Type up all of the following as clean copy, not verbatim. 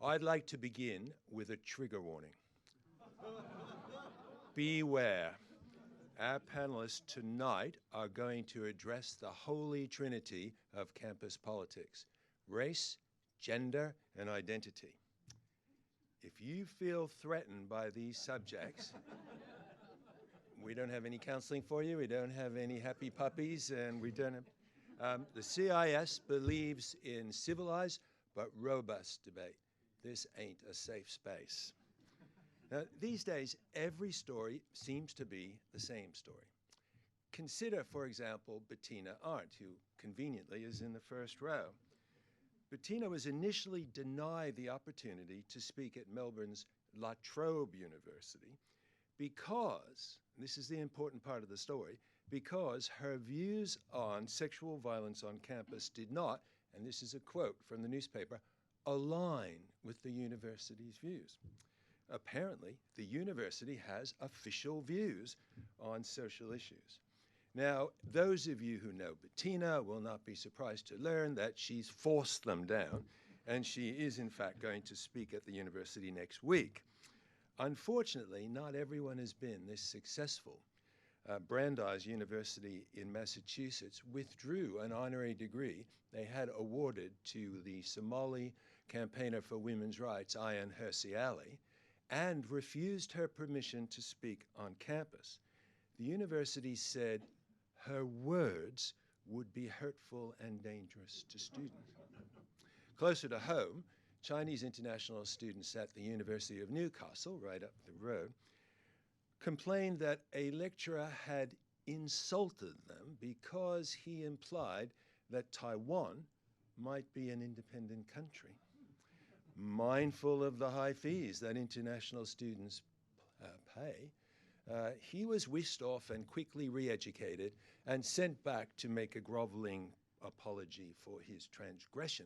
I'd like to begin with a trigger warning. Beware. Our panelists tonight are going to address the holy trinity of campus politics: race, gender, and identity. If you feel threatened by these subjects, we don't have any counseling for you, we don't have any happy puppies, and we don't have... the CIS believes in civilized but robust debate. This ain't a safe space. Now, these days, every story seems to be the same story. Consider, for example, Bettina Arndt, who conveniently is in the first row. Bettina was initially denied the opportunity to speak at Melbourne's La Trobe University because, and this is the important part of the story, because her views on sexual violence on campus did not, and this is a quote from the newspaper, align with the university's views. Apparently, the university has official views on social issues. Now, those of you who know Bettina will not be surprised to learn that she's forced them down, and she is, in fact, going to speak at the university next week. Unfortunately, not everyone has been this successful. Brandeis University in Massachusetts withdrew an honorary degree they had awarded to the Somali campaigner for women's rights, Ayaan Hirsi Ali, and refused her permission to speak on campus. The university said her words would be hurtful and dangerous to students. Closer to home, Chinese international students at the University of Newcastle, right up the road, complained that a lecturer had insulted them because he implied that Taiwan might be an independent country. Mindful of the high fees that international students pay, he was whisked off and quickly re-educated and sent back to make a groveling apology for his transgression.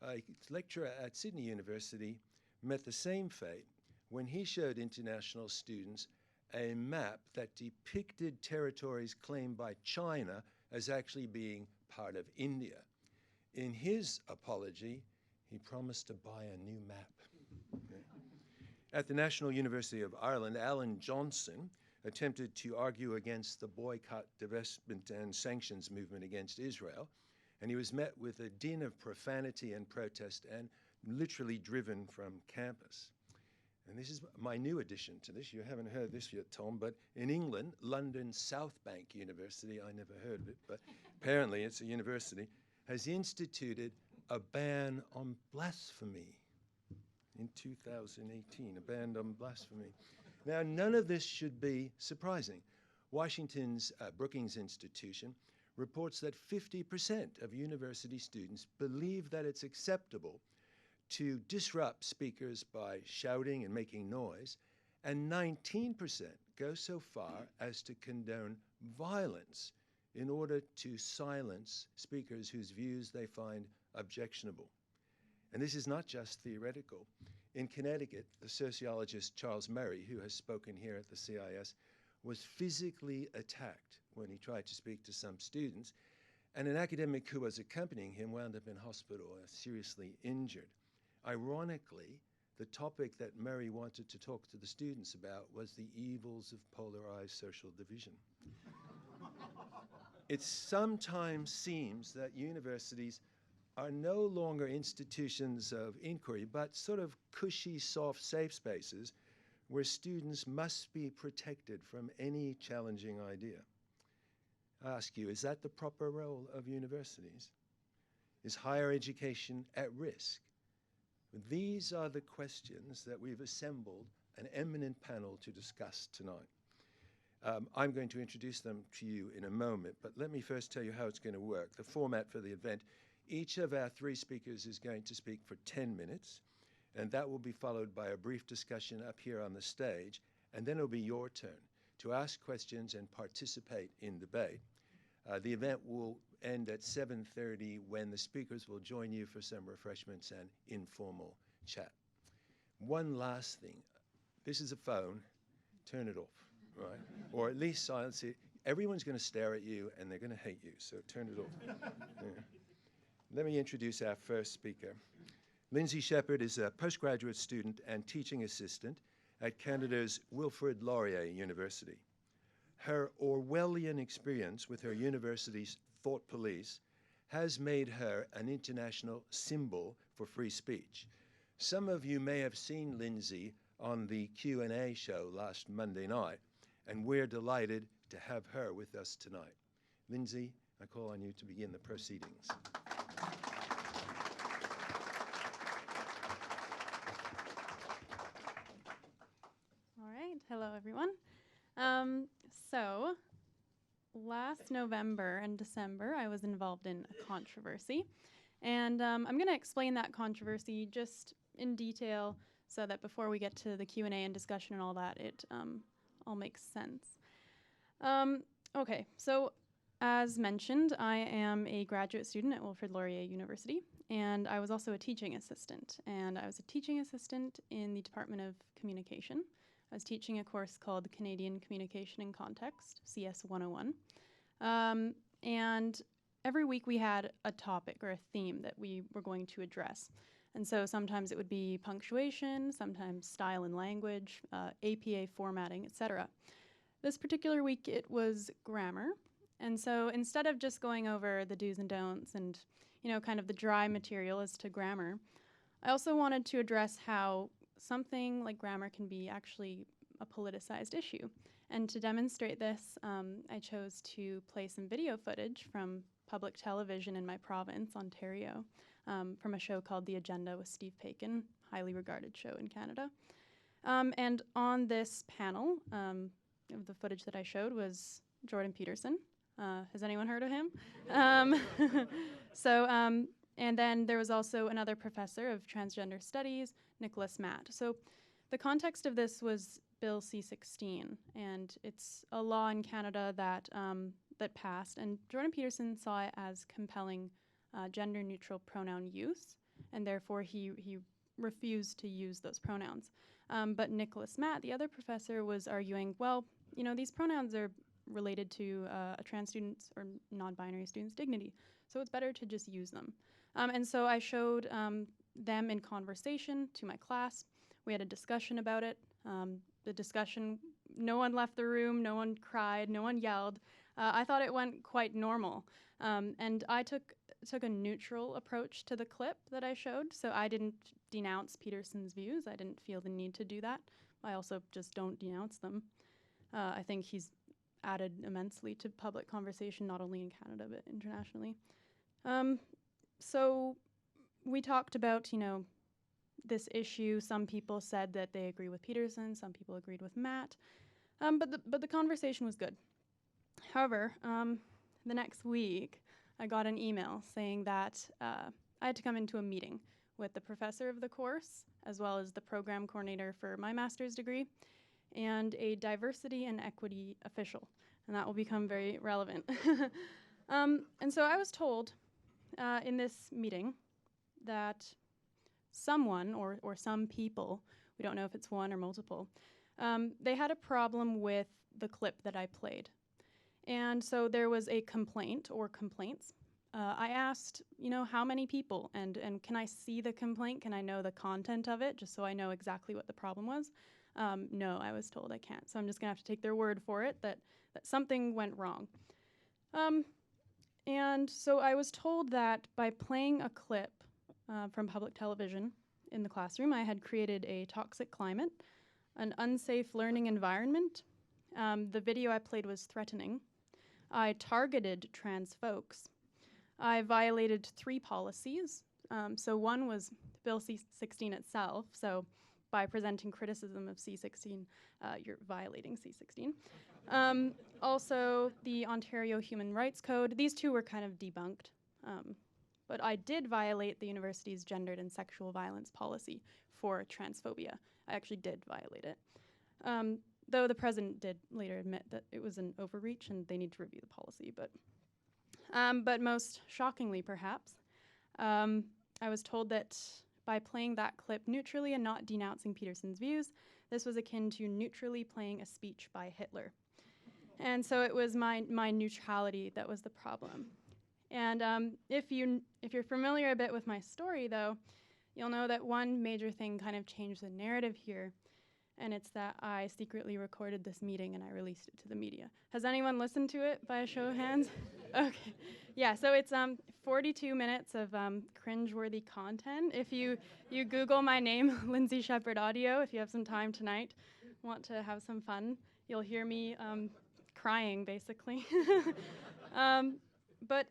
A lecturer at Sydney University met the same fate when he showed international students a map that depicted territories claimed by China as actually being part of India. In his apology, he promised to buy a new map. Okay. At the National University of Ireland, Alan Johnson attempted to argue against the boycott, divestment, and sanctions movement against Israel, and he was met with a din of profanity and protest and literally driven from campus. And this is my new addition to this. You haven't heard this yet, Tom, but in England, London's South Bank University, I never heard of it, but apparently it's a university, has instituted a ban on blasphemy in 2018, a ban on blasphemy. Now, none of this should be surprising. Washington's Brookings Institution reports that 50% of university students believe that it's acceptable to disrupt speakers by shouting and making noise, and 19% go so far as to condone violence in order to silence speakers whose views they find objectionable. And this is not just theoretical. In Connecticut, the sociologist Charles Murray, who has spoken here at the CIS, was physically attacked when he tried to speak to some students, and an academic who was accompanying him wound up in hospital, seriously injured. Ironically, the topic that Murray wanted to talk to the students about was the evils of polarized social division. It sometimes seems that universities are no longer institutions of inquiry, but sort of cushy, soft, safe spaces where students must be protected from any challenging idea. I ask you, is that the proper role of universities? Is higher education at risk? These are the questions that we've assembled an eminent panel to discuss tonight. I'm going to introduce them to you in a moment, but let me first tell you how it's going to work. The format for the event: each of our three speakers is going to speak for 10 minutes, and that will be followed by a brief discussion up here on the stage, and then it'll be your turn to ask questions and participate in debate. The event will end at 7:30 when the speakers will join you for some refreshments and informal chat. One last thing. This is a phone. Turn it off, right? Or at least silence it. Everyone's going to stare at you, and they're going to hate you, so turn it off. Yeah. Let me introduce our first speaker. Lindsay Shepherd is a postgraduate student and teaching assistant at Canada's Wilfrid Laurier University. Her Orwellian experience with her university's thought police has made her an international symbol for free speech. Some of you may have seen Lindsay on the Q&A show last Monday night, and we're delighted to have her with us tonight. Lindsay, I call on you to begin the proceedings. All right, hello everyone. So last November and December, I was involved in a controversy, and I'm going to explain that controversy just in detail so that before we get to the Q&A and discussion and all that, it all makes sense. Okay, so as mentioned, I am a graduate student at Wilfrid Laurier University, and I was also a teaching assistant. And I was a teaching assistant in the Department of Communication. I was teaching a course called Canadian Communication in Context, CS 101. And every week we had a topic or a theme that we were going to address. And so sometimes it would be punctuation, sometimes style and language, APA formatting, etc. This particular week it was grammar. And so instead of just going over the do's and don'ts and, kind of the dry material as to grammar, I also wanted to address how something like grammar can be actually a politicized issue. And to demonstrate this, I chose to play some video footage from public television in my province, Ontario, from a show called The Agenda with Steve Paikin, highly regarded show in Canada. And on this panel, the footage that I showed was Jordan Peterson. Has anyone heard of him? And then there was also another professor of transgender studies, Nicholas Matt. So the context of this was Bill C-16, and it's a law in Canada that passed, and Jordan Peterson saw it as compelling gender-neutral pronoun use, and therefore he refused to use those pronouns. But Nicholas Matt, the other professor, was arguing, well, these pronouns are related to a trans student's or non-binary student's dignity, so it's better to just use them. And so I showed them in conversation to my class. We had a discussion about it. The discussion, no one left the room, no one cried, no one yelled. I thought it went quite normal. And I took a neutral approach to the clip that I showed, so I didn't denounce Peterson's views. I didn't feel the need to do that. I also just don't denounce them. I think he's added immensely to public conversation, not only in Canada, but internationally. So we talked about, this issue. Some people said that they agree with Peterson, some people agreed with Matt, but the conversation was good. However, the next week, I got an email saying that I had to come into a meeting with the professor of the course, as well as the program coordinator for my master's degree, and a diversity and equity official, and that will become very relevant. And so I was told in this meeting that someone or some people, we don't know if it's one or multiple, they had a problem with the clip that I played. And so there was a complaint or complaints. I asked, how many people, and can I see the complaint? Can I know the content of it, just so I know exactly what the problem was? No, I was told I can't. So I'm just gonna have to take their word for it that something went wrong. And so I was told that by playing a clip from public television in the classroom, I had created a toxic climate, an unsafe learning environment. The video I played was threatening. I targeted trans folks. I violated 3 policies. So one was Bill C-16 itself. So by presenting criticism of C-16, you're violating C-16. Also, the Ontario Human Rights Code. These 2 were kind of debunked. But I did violate the university's gendered and sexual violence policy for transphobia. I actually did violate it. Though the president did later admit that it was an overreach and they need to review the policy. But most shockingly, perhaps, I was told that by playing that clip neutrally and not denouncing Peterson's views, this was akin to neutrally playing a speech by Hitler. And so it was my neutrality that was the problem. And if you're familiar a bit with my story, though, you'll know that one major thing kind of changed the narrative here, and it's that I secretly recorded this meeting and I released it to the media. Has anyone listened to it by a show of hands? Okay. Yeah, so it's 42 minutes of cringeworthy content. If you Google my name, Lindsay Shepherd Audio, if you have some time tonight, want to have some fun, you'll hear me crying, basically. But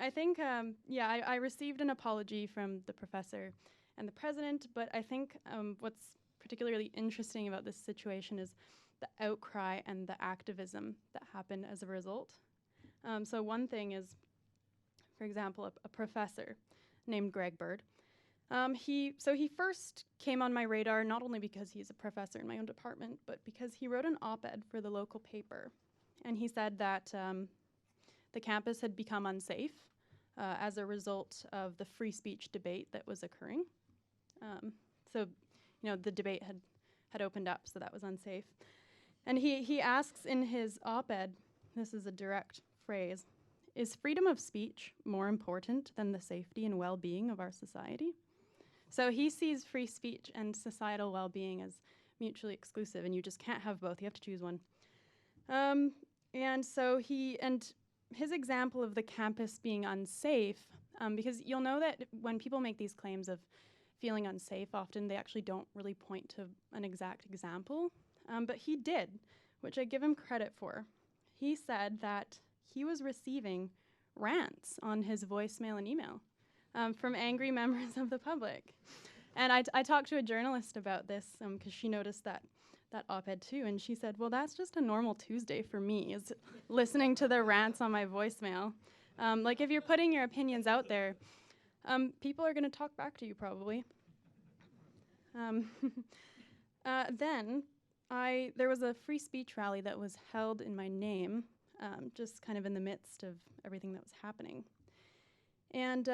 I think, I received an apology from the professor and the president, but I think what's particularly interesting about this situation is the outcry and the activism that happened as a result. So one thing is, for example, a professor named Greg Bird. He first came on my radar not only because he's a professor in my own department, but because he wrote an op-ed for the local paper. And he said that the campus had become unsafe as a result of the free speech debate that was occurring. The debate had opened up, so that was unsafe. And he asks in his op-ed, this is a direct phrase, is freedom of speech more important than the safety and well-being of our society? So he sees free speech and societal well-being as mutually exclusive, and you just can't have both. You have to choose one. And his example of the campus being unsafe, because you'll know that when people make these claims of feeling unsafe, often they actually don't really point to an exact example, but he did, which I give him credit for. He said that he was receiving rants on his voicemail and email from angry members of the public. And I talked to a journalist about this because she noticed that op-ed too, and she said, well, that's just a normal Tuesday for me, is listening to the rants on my voicemail. Like, if you're putting your opinions out there, people are going to talk back to you probably. Then there was a free speech rally that was held in my name, just kind of in the midst of everything that was happening. And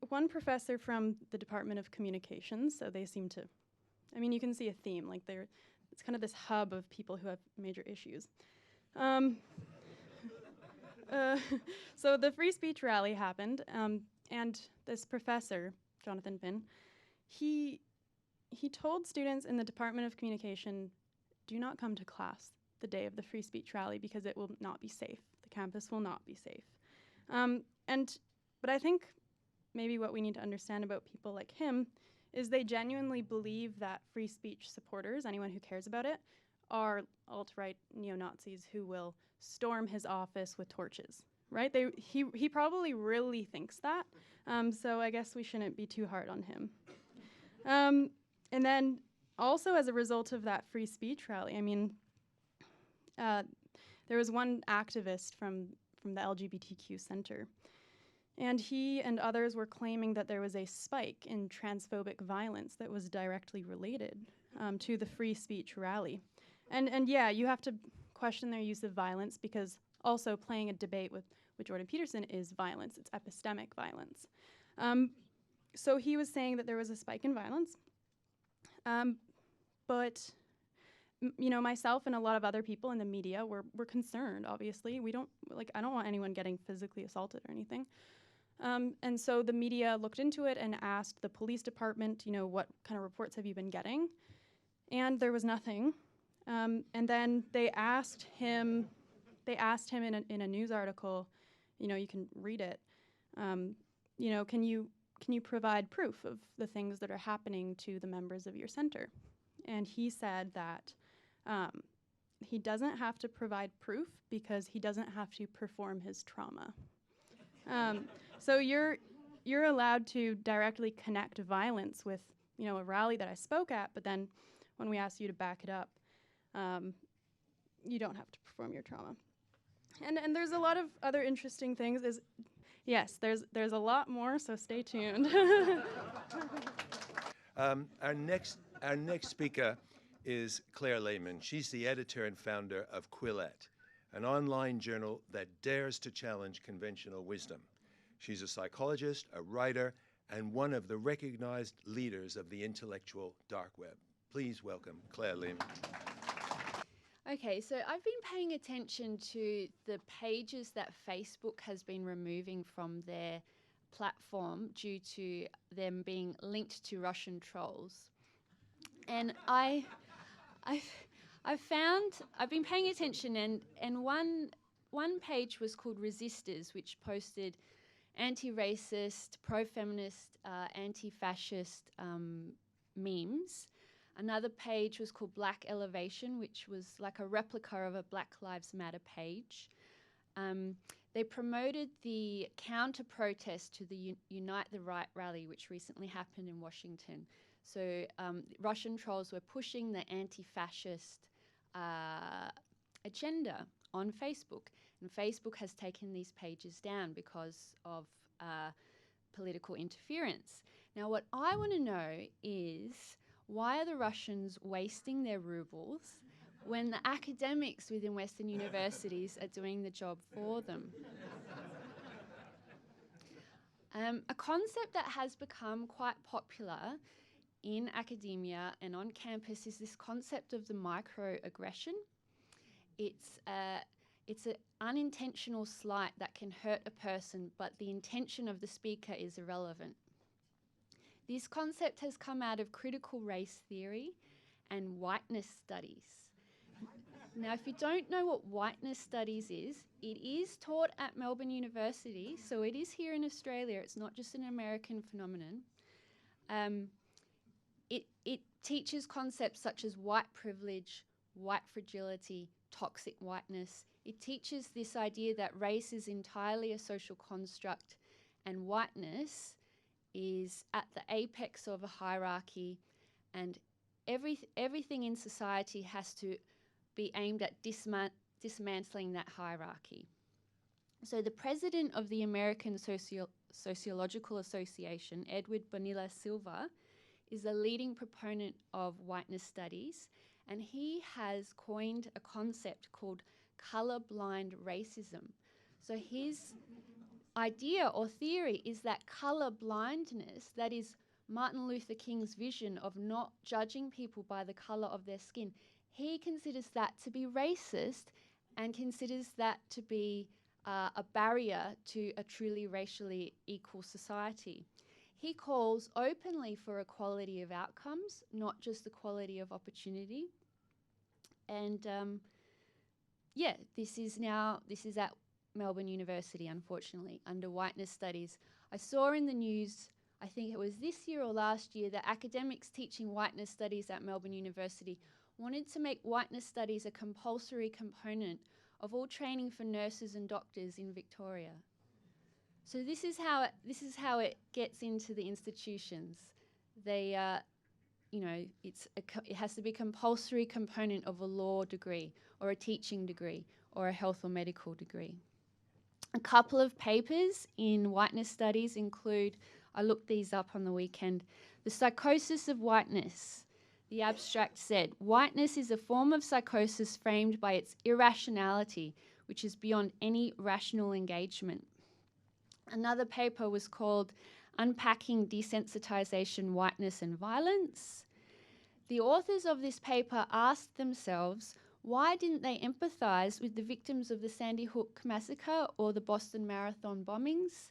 one professor from the Department of Communications, so they seem to, you can see a theme, like it's kind of this hub of people who have major issues. So the free speech rally happened, and this professor, Jonathan Finn, he told students in the Department of Communication, do not come to class the day of the free speech rally because it will not be safe. The campus will not be safe. But I think maybe what we need to understand about people like him is they genuinely believe that free speech supporters, anyone who cares about it, are alt-right neo-Nazis who will storm his office with torches, right? He probably really thinks that, so I guess we shouldn't be too hard on him. And then also as a result of that free speech rally, there was one activist from the LGBTQ Center, and he and others were claiming that there was a spike in transphobic violence that was directly related to the free speech rally. And yeah, you have to question their use of violence, because also playing a debate with Jordan Peterson is violence. It's epistemic violence. So he was saying that there was a spike in violence. But myself and a lot of other people in the media were concerned, obviously. I don't want anyone getting physically assaulted or anything. And so the media looked into it and asked the police department, what kind of reports have you been getting? And there was nothing. And then they asked him in a news article, you can read it, can you provide proof of the things that are happening to the members of your center? And he said that he doesn't have to provide proof because he doesn't have to perform his trauma. So you're allowed to directly connect violence with, a rally that I spoke at, but then when we ask you to back it up, you don't have to perform your trauma. And there's a lot of other interesting things. Yes, there's a lot more, so stay tuned. Our next speaker is Claire Lehmann. She's the editor and founder of Quillette, an online journal that dares to challenge conventional wisdom. She's a psychologist, a writer, and one of the recognized leaders of the intellectual dark web. Please welcome Claire Lehmann. Okay, so I've been paying attention to the pages that Facebook has been removing from their platform due to them being linked to Russian trolls. And I've been paying attention, and one page was called Resistors, which posted anti-racist, pro-feminist, anti-fascist memes. Another page was called Black Elevation, which was like a replica of a Black Lives Matter page. They promoted the counter-protest to the Unite the Right rally, which recently happened in Washington. So Russian trolls were pushing the anti-fascist agenda on Facebook. And Facebook has taken these pages down because of political interference. Now, what I want to know is, why are the Russians wasting their rubles when the academics within Western universities are doing the job for them? A concept that has become quite popular in academia and on campus is this concept of the microaggression. It's an unintentional slight that can hurt a person, but the intention of the speaker is irrelevant. This concept has come out of critical race theory and whiteness studies. Now, if you don't know what whiteness studies is, it is taught at Melbourne University, so it is here in Australia. It's not just an American phenomenon. It teaches concepts such as white privilege, white fragility, toxic whiteness. It teaches this idea that race is entirely a social construct and whiteness is at the apex of a hierarchy, and everything in society has to be aimed at dismantling that hierarchy. So the president of the American Sociological Association, Edward Bonilla Silva, is a leading proponent of whiteness studies, and he has coined a concept called colorblind racism. So his idea or theory is that color blindness, that is Martin Luther King's vision of not judging people by the color of their skin, he considers that to be racist and considers that to be a barrier to a truly racially equal society. He calls openly for equality of outcomes, not just equality of opportunity. And this is at Melbourne University, unfortunately, under whiteness studies. I saw in the news, I think it was this year or last year, that academics teaching whiteness studies at Melbourne University wanted to make whiteness studies a compulsory component of all training for nurses and doctors in Victoria. So this is how it gets into the institutions. They, it has to be a compulsory component of a law degree or a teaching degree or a health or medical degree. A couple of papers in whiteness studies include, I looked these up on the weekend, The Psychosis of Whiteness. The abstract said, whiteness is a form of psychosis framed by its irrationality, which is beyond any rational engagement. Another paper was called Unpacking Desensitization, Whiteness and Violence. The authors of this paper asked themselves, why didn't they empathize with the victims of the Sandy Hook massacre or the Boston Marathon bombings?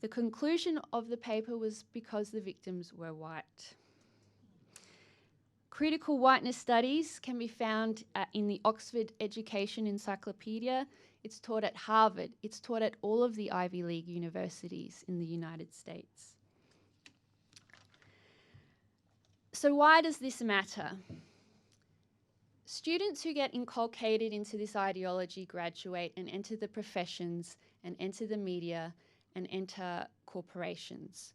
The conclusion of the paper was because the victims were white. Critical whiteness studies can be found in the Oxford Education Encyclopedia. It's taught at Harvard. It's taught at all of the Ivy League universities in the United States. So why does this matter? Students who get inculcated into this ideology graduate and enter the professions and enter the media and enter corporations.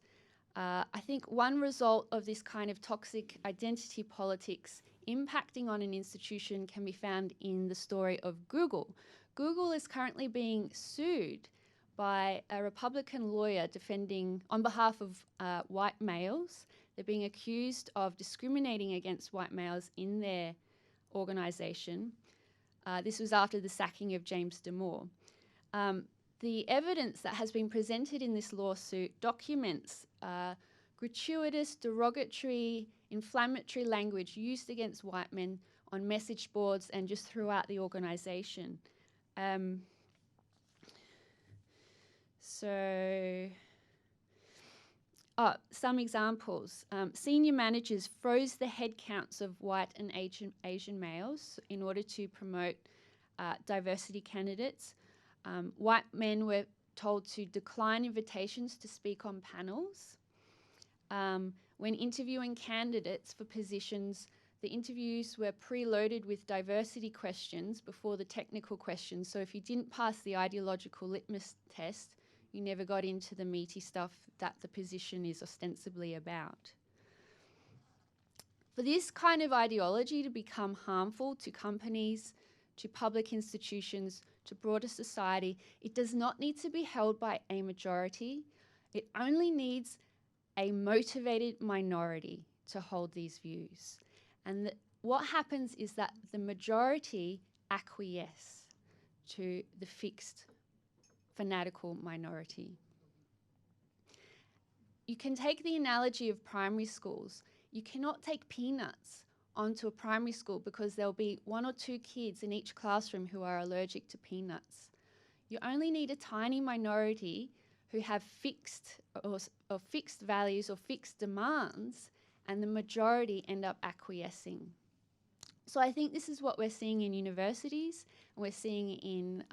I think one result of this kind of toxic identity politics impacting on an institution can be found in the story of Google. Google is currently being sued by a Republican lawyer defending on behalf of white males. They're being accused of discriminating against white males in their organization. This was after the sacking of James Damore. The evidence that has been presented in this lawsuit documents gratuitous, derogatory, inflammatory language used against white men on message boards and just throughout the organization. So Some examples. Senior managers froze the head counts of white and Asian males in order to promote diversity candidates. White men were told to decline invitations to speak on panels. When interviewing candidates for positions, the interviews were preloaded with diversity questions before the technical questions. So if you didn't pass the ideological litmus test, you never got into the meaty stuff that the position is ostensibly about. For this kind of ideology to become harmful to companies, to public institutions, to broader society, it does not need to be held by a majority. It only needs a motivated minority to hold these views. And what happens is that the majority acquiesce to the fixed fanatical minority. You can take the analogy of primary schools. You cannot take peanuts onto a primary school because there'll be 1 or 2 kids in each classroom who are allergic to peanuts. You only need a tiny minority who have fixed values or fixed demands, and the majority end up acquiescing. So I think this is what we're seeing in universities, and we're seeing in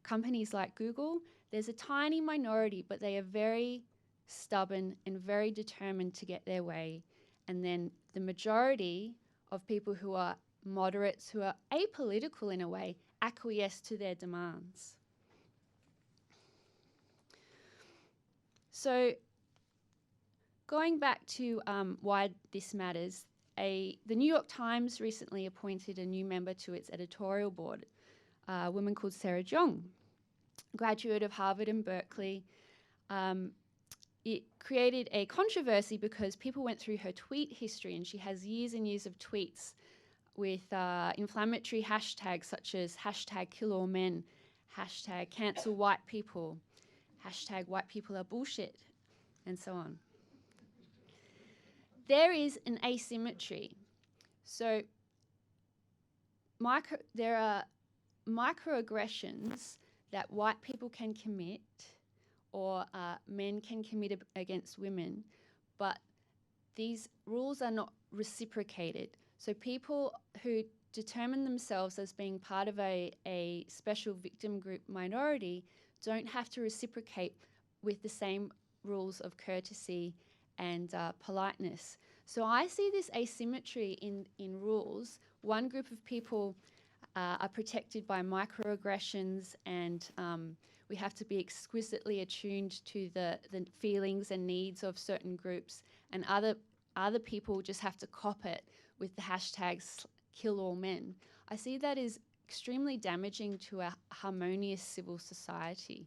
companies like Google. There's a tiny minority, but they are very stubborn and very determined to get their way. And then the majority of people who are moderates, who are apolitical in a way, acquiesce to their demands. So going back to why this matters, the New York Times recently appointed a new member to its editorial board, a woman called Sarah Jeong, graduate of Harvard and Berkeley. It created a controversy because people went through her tweet history, and she has years and years of tweets with inflammatory hashtags such as #KillAllMen, #CancelWhitePeople, #WhitePeopleAreBullshit, and so on. There is an asymmetry. So there are microaggressions that white people can commit, or men can commit against women, but these rules are not reciprocated. So people who determine themselves as being part of a special victim group minority don't have to reciprocate with the same rules of courtesy and politeness. So I see this asymmetry in rules. One group of people are protected by microaggressions, and we have to be exquisitely attuned to the feelings and needs of certain groups, and other people just have to cop it with the hashtags #KillAllMen. I see that as extremely damaging to a harmonious civil society.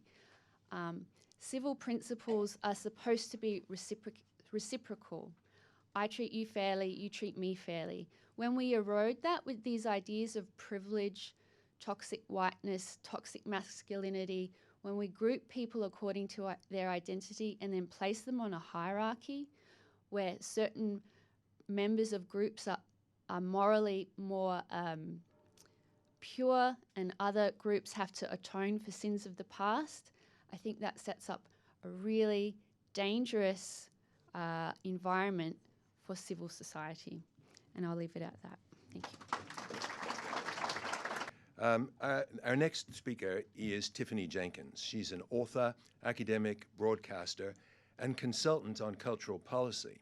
Civil principles are supposed to be reciprocal. I treat you fairly, you treat me fairly. When we erode that with these ideas of privilege, toxic whiteness, toxic masculinity, when we group people according to their identity and then place them on a hierarchy where certain members of groups are morally more pure and other groups have to atone for sins of the past, I think that sets up a really dangerous environment for civil society. And I'll leave it at that. Thank you. Our next speaker is Tiffany Jenkins. She's an author, academic, broadcaster, and consultant on cultural policy.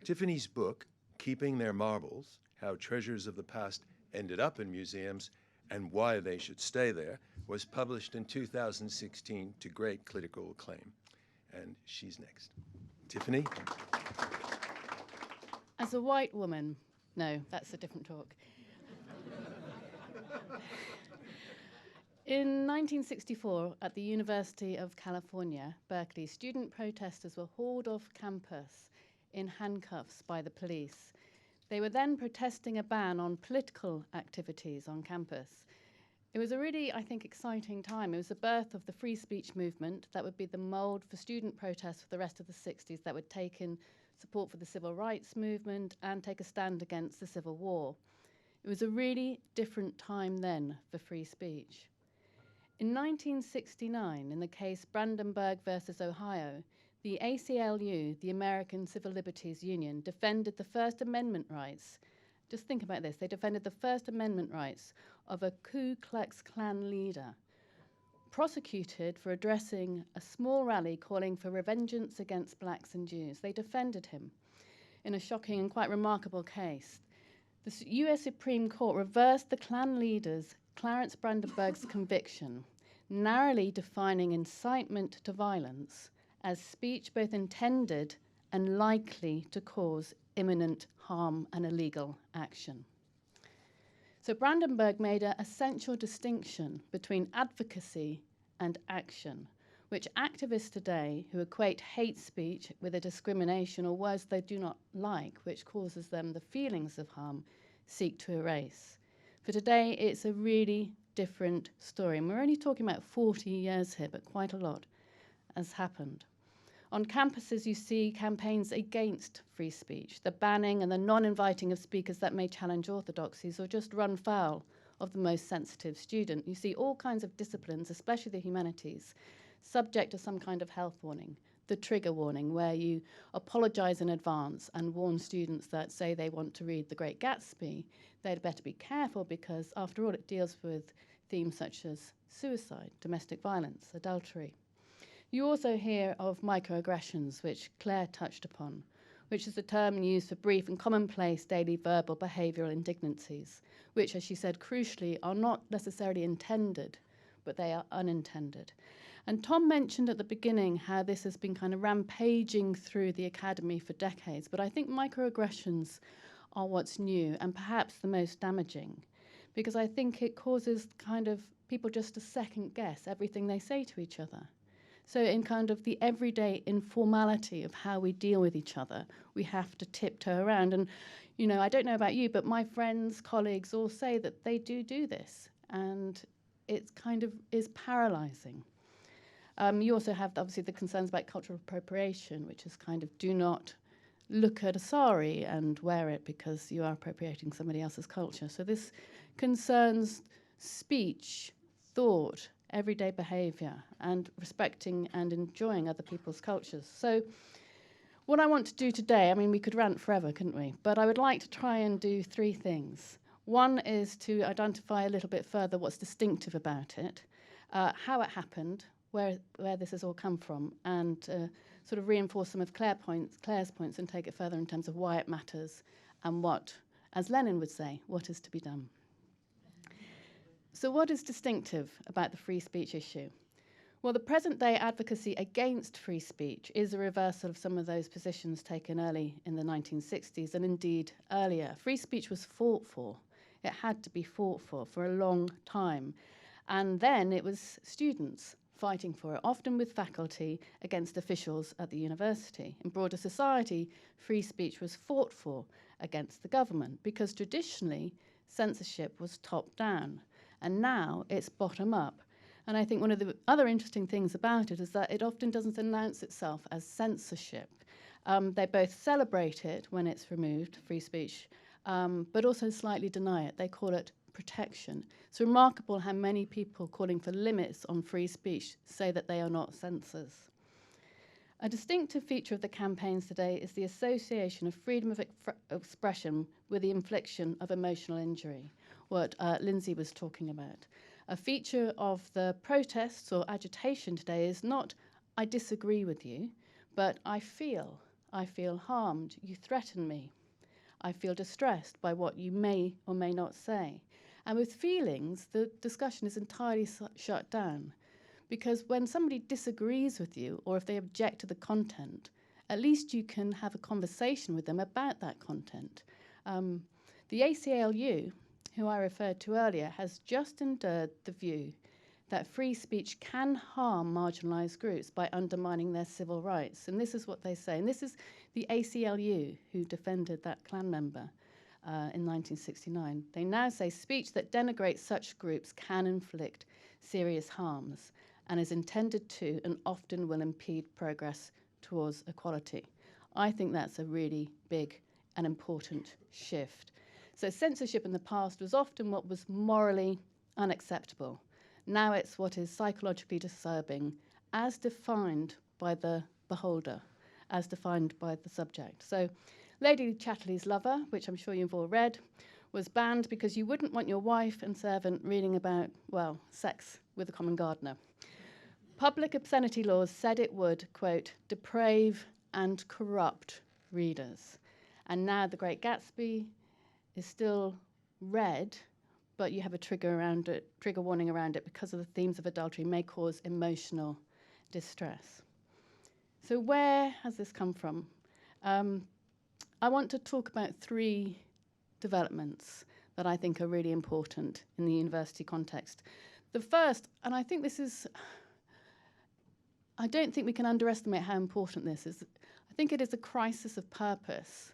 Tiffany's book, Keeping Their Marbles, How Treasures of the Past Ended Up in Museums and Why They Should Stay There, was published in 2016 to great critical acclaim. And she's next. Tiffany? As a white woman, no, that's a different talk. In 1964, at the University of California, Berkeley, student protesters were hauled off campus in handcuffs by the police. They were then protesting a ban on political activities on campus. It was a really, I think, exciting time. It was the birth of the free speech movement that would be the mold for student protests for the rest of the 60s, that would take in support for the civil rights movement and take a stand against the Civil War. It was a really different time then for free speech. In 1969, in the case Brandenburg versus Ohio, the ACLU, the American Civil Liberties Union, defended the First Amendment rights. Just think about this. They defended the First Amendment rights of a Ku Klux Klan leader, prosecuted for addressing a small rally calling for revengeance against blacks and Jews. They defended him in a shocking and quite remarkable case. The US Supreme Court reversed the Klan leader's Clarence Brandenburg's conviction, narrowly defining incitement to violence as speech both intended and likely to cause imminent harm and illegal action. So Brandenburg made an essential distinction between advocacy and action, which activists today who equate hate speech with a discrimination or words they do not like, which causes them the feelings of harm, seek to erase. For today, it's a really different story. And we're only talking about 40 years here, but quite a lot has happened. On campuses, you see campaigns against free speech, the banning and the non-inviting of speakers that may challenge orthodoxies or just run foul of the most sensitive student. You see all kinds of disciplines, especially the humanities, subject to some kind of health warning, the trigger warning, where you apologize in advance and warn students that say they want to read The Great Gatsby, they'd better be careful because, after all, it deals with themes such as suicide, domestic violence, adultery. You also hear of microaggressions, which Claire touched upon, which is a term used for brief and commonplace daily verbal behavioural indignities, which, as she said, crucially, are not necessarily intended, but they are unintended. And Tom mentioned at the beginning how this has been kind of rampaging through the academy for decades, but I think microaggressions are what's new and perhaps the most damaging, because I think it causes kind of people just to second guess everything they say to each other. So in kind of the everyday informality of how we deal with each other, we have to tiptoe around. And, you know, I don't know about you, but my friends, colleagues all say that they do this, and it kind of is paralyzing. You also have, obviously, the concerns about cultural appropriation, which is kind of do not look at a sari and wear it because you are appropriating somebody else's culture. So this concerns speech, thought, everyday behavior, and respecting and enjoying other people's cultures. So what I want to do today, I mean, we could rant forever, couldn't we? But I would like to try and do three things. One is to identify a little bit further what's distinctive about it, how it happened, where this has all come from, and sort of reinforce some of Claire's points and take it further in terms of why it matters and what, as Lenin would say, what is to be done. So what is distinctive about the free speech issue? Well, the present-day advocacy against free speech is a reversal of some of those positions taken early in the 1960s, and indeed earlier. Free speech was fought for. It had to be fought for a long time. And then it was students fighting for it, often with faculty against officials at the university. In broader society, free speech was fought for against the government because traditionally censorship was top-down. And now it's bottom up. And I think one of the other interesting things about it is that it often doesn't announce itself as censorship. They both celebrate it when it's removed, free speech, but also slightly deny it. They call it protection. It's remarkable how many people calling for limits on free speech say that they are not censors. A distinctive feature of the campaigns today is the association of freedom of expression with the infliction of emotional injury, what Lindsay was talking about. A feature of the protests or agitation today is not, I disagree with you, but I feel harmed, you threaten me. I feel distressed by what you may or may not say. And with feelings, the discussion is entirely shut down. Because when somebody disagrees with you, or if they object to the content, at least you can have a conversation with them about that content. The ACLU, who I referred to earlier, has just endured the view that free speech can harm marginalised groups by undermining their civil rights. And this is what they say. And this is the ACLU who defended that Klan member in 1969. They now say speech that denigrates such groups can inflict serious harms and is intended to and often will impede progress towards equality. I think that's a really big and important shift. So censorship in the past was often what was morally unacceptable. Now it's what is psychologically disturbing, as defined by the beholder, as defined by the subject. So Lady Chatterley's lover, which I'm sure you've all read, was banned because you wouldn't want your wife and servant reading about, well, sex with a common gardener. Public obscenity laws said it would, quote, deprave and corrupt readers. And now The Great Gatsby is still read, but you have a trigger warning around it because of the themes of adultery may cause emotional distress. So where has this come from? I want to talk about 3 developments that I think are really important in the university context. The first, and I think this is, I don't think we can underestimate how important this is. I think it is a crisis of purpose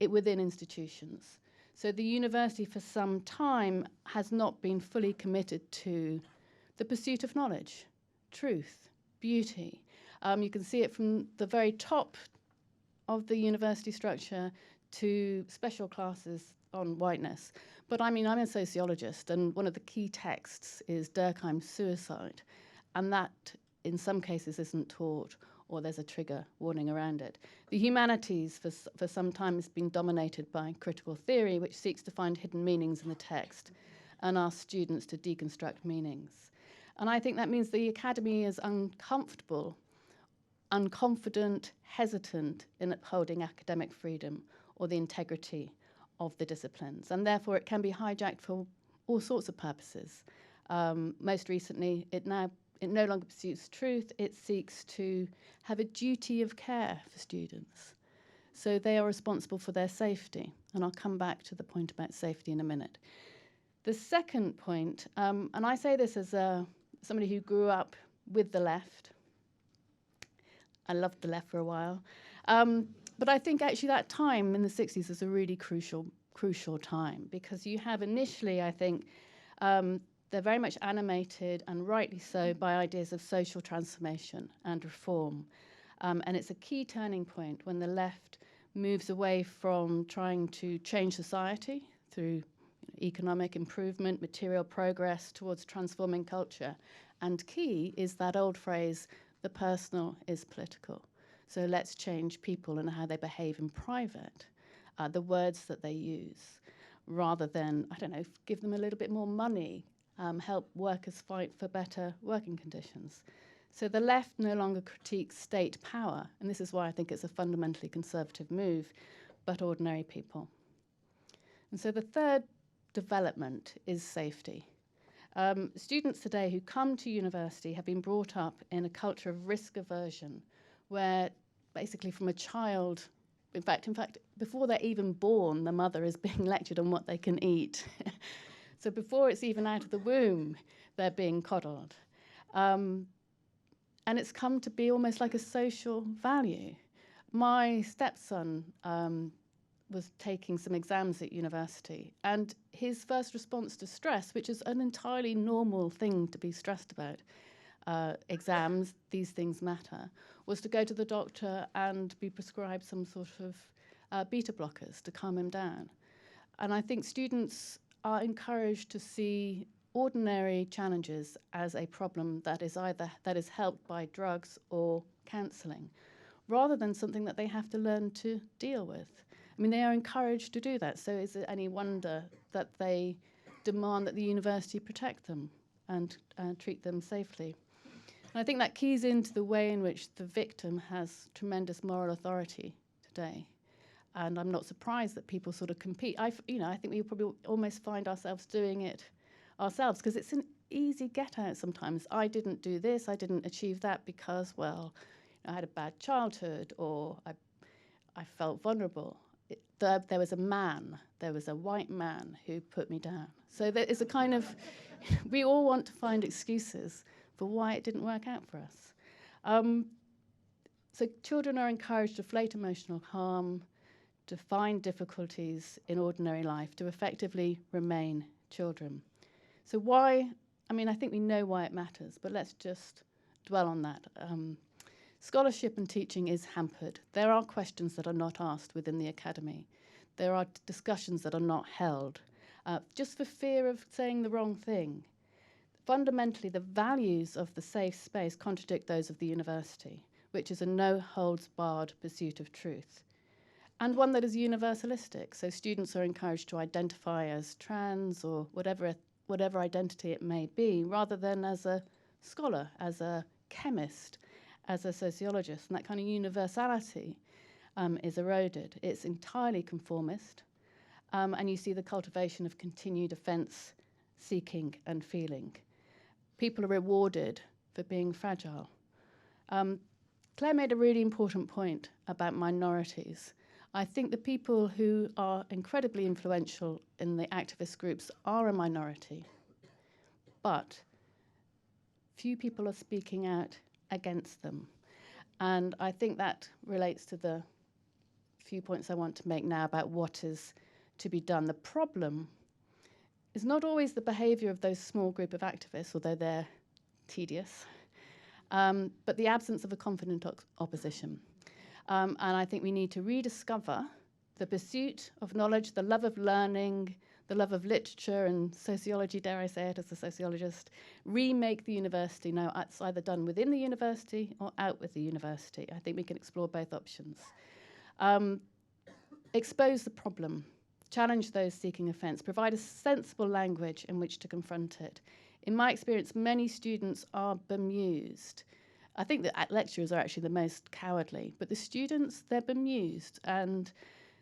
within institutions. So the university for some time has not been fully committed to the pursuit of knowledge, truth, beauty. You can see it from the very top of the university structure to special classes on whiteness. But I mean, I'm a sociologist, and one of the key texts is Durkheim's Suicide, and that in some cases isn't taught, or there's a trigger warning around it. The humanities for some time has been dominated by critical theory, which seeks to find hidden meanings in the text and asks students to deconstruct meanings. And I think that means the academy is uncomfortable, unconfident, hesitant in upholding academic freedom or the integrity of the disciplines, and therefore it can be hijacked for all sorts of purposes. Most recently, it no longer pursues truth, it seeks to have a duty of care for students. So they are responsible for their safety, and I'll come back to the point about safety in a minute. The second point, and I say this as somebody who grew up with the left. I loved the left for a while. But I think actually that time in the 60s is a really crucial time, because you have initially, I think, they're very much animated, and rightly so, by ideas of social transformation and reform. And it's a key turning point when the left moves away from trying to change society through economic improvement, material progress, towards transforming culture. And key is that old phrase, the personal is political. So let's change people and how they behave in private, the words that they use, rather than, I don't know, give them a little bit more money, help workers fight for better working conditions. So the left no longer critiques state power, and this is why I think it's a fundamentally conservative move, but ordinary people. And so the third development is safety. Students today who come to university have been brought up in a culture of risk aversion, where basically from a child, in fact, before they're even born, the mother is being lectured on what they can eat. So before it's even out of the womb, they're being coddled. And it's come to be almost like a social value. My stepson was taking some exams at university, and his first response to stress, which is an entirely normal thing to be stressed about, exams, these things matter, was to go to the doctor and be prescribed some sort of beta blockers to calm him down. And I think students are encouraged to see ordinary challenges as a problem that is helped by drugs or counselling, rather than something that they have to learn to deal with. I mean, they are encouraged to do that, so is it any wonder that they demand that the university protect them and treat them safely? And I think that keys into the way in which the victim has tremendous moral authority today. And I'm not surprised that people sort of compete. I think we probably almost find ourselves doing it ourselves, because it's an easy get out sometimes. I didn't do this, I didn't achieve that because, well, I had a bad childhood, or I felt vulnerable. There was a white man who put me down. So there is a kind of, we all want to find excuses for why it didn't work out for us. So children are encouraged to deflate emotional harm, to find difficulties in ordinary life, to effectively remain children. So why, I mean, I think we know why it matters, but let's just dwell on that. Scholarship and teaching is hampered. There are questions that are not asked within the academy. There are discussions that are not held, just for fear of saying the wrong thing. Fundamentally, the values of the safe space contradict those of the university, which is a no-holds-barred pursuit of truth, and one that is universalistic. So students are encouraged to identify as trans or whatever identity it may be, rather than as a scholar, as a chemist, as a sociologist. And that kind of universality is eroded. It's entirely conformist, and you see the cultivation of continued offence, seeking and feeling. People are rewarded for being fragile. Claire made a really important point about minorities. I think the people who are incredibly influential in the activist groups are a minority, but few people are speaking out against them. And I think that relates to the few points I want to make now about what is to be done. The problem is not always the behaviour of those small group of activists, although they're tedious, but the absence of a confident opposition. And I think we need to rediscover the pursuit of knowledge, the love of learning, the love of literature and sociology, dare I say it as a sociologist, remake the university. Now, it's either done within the university or out with the university. I think we can explore both options. Expose the problem, challenge those seeking offence, provide a sensible language in which to confront it. In my experience, many students are bemused. I think that lecturers are actually the most cowardly, but the students, they're bemused and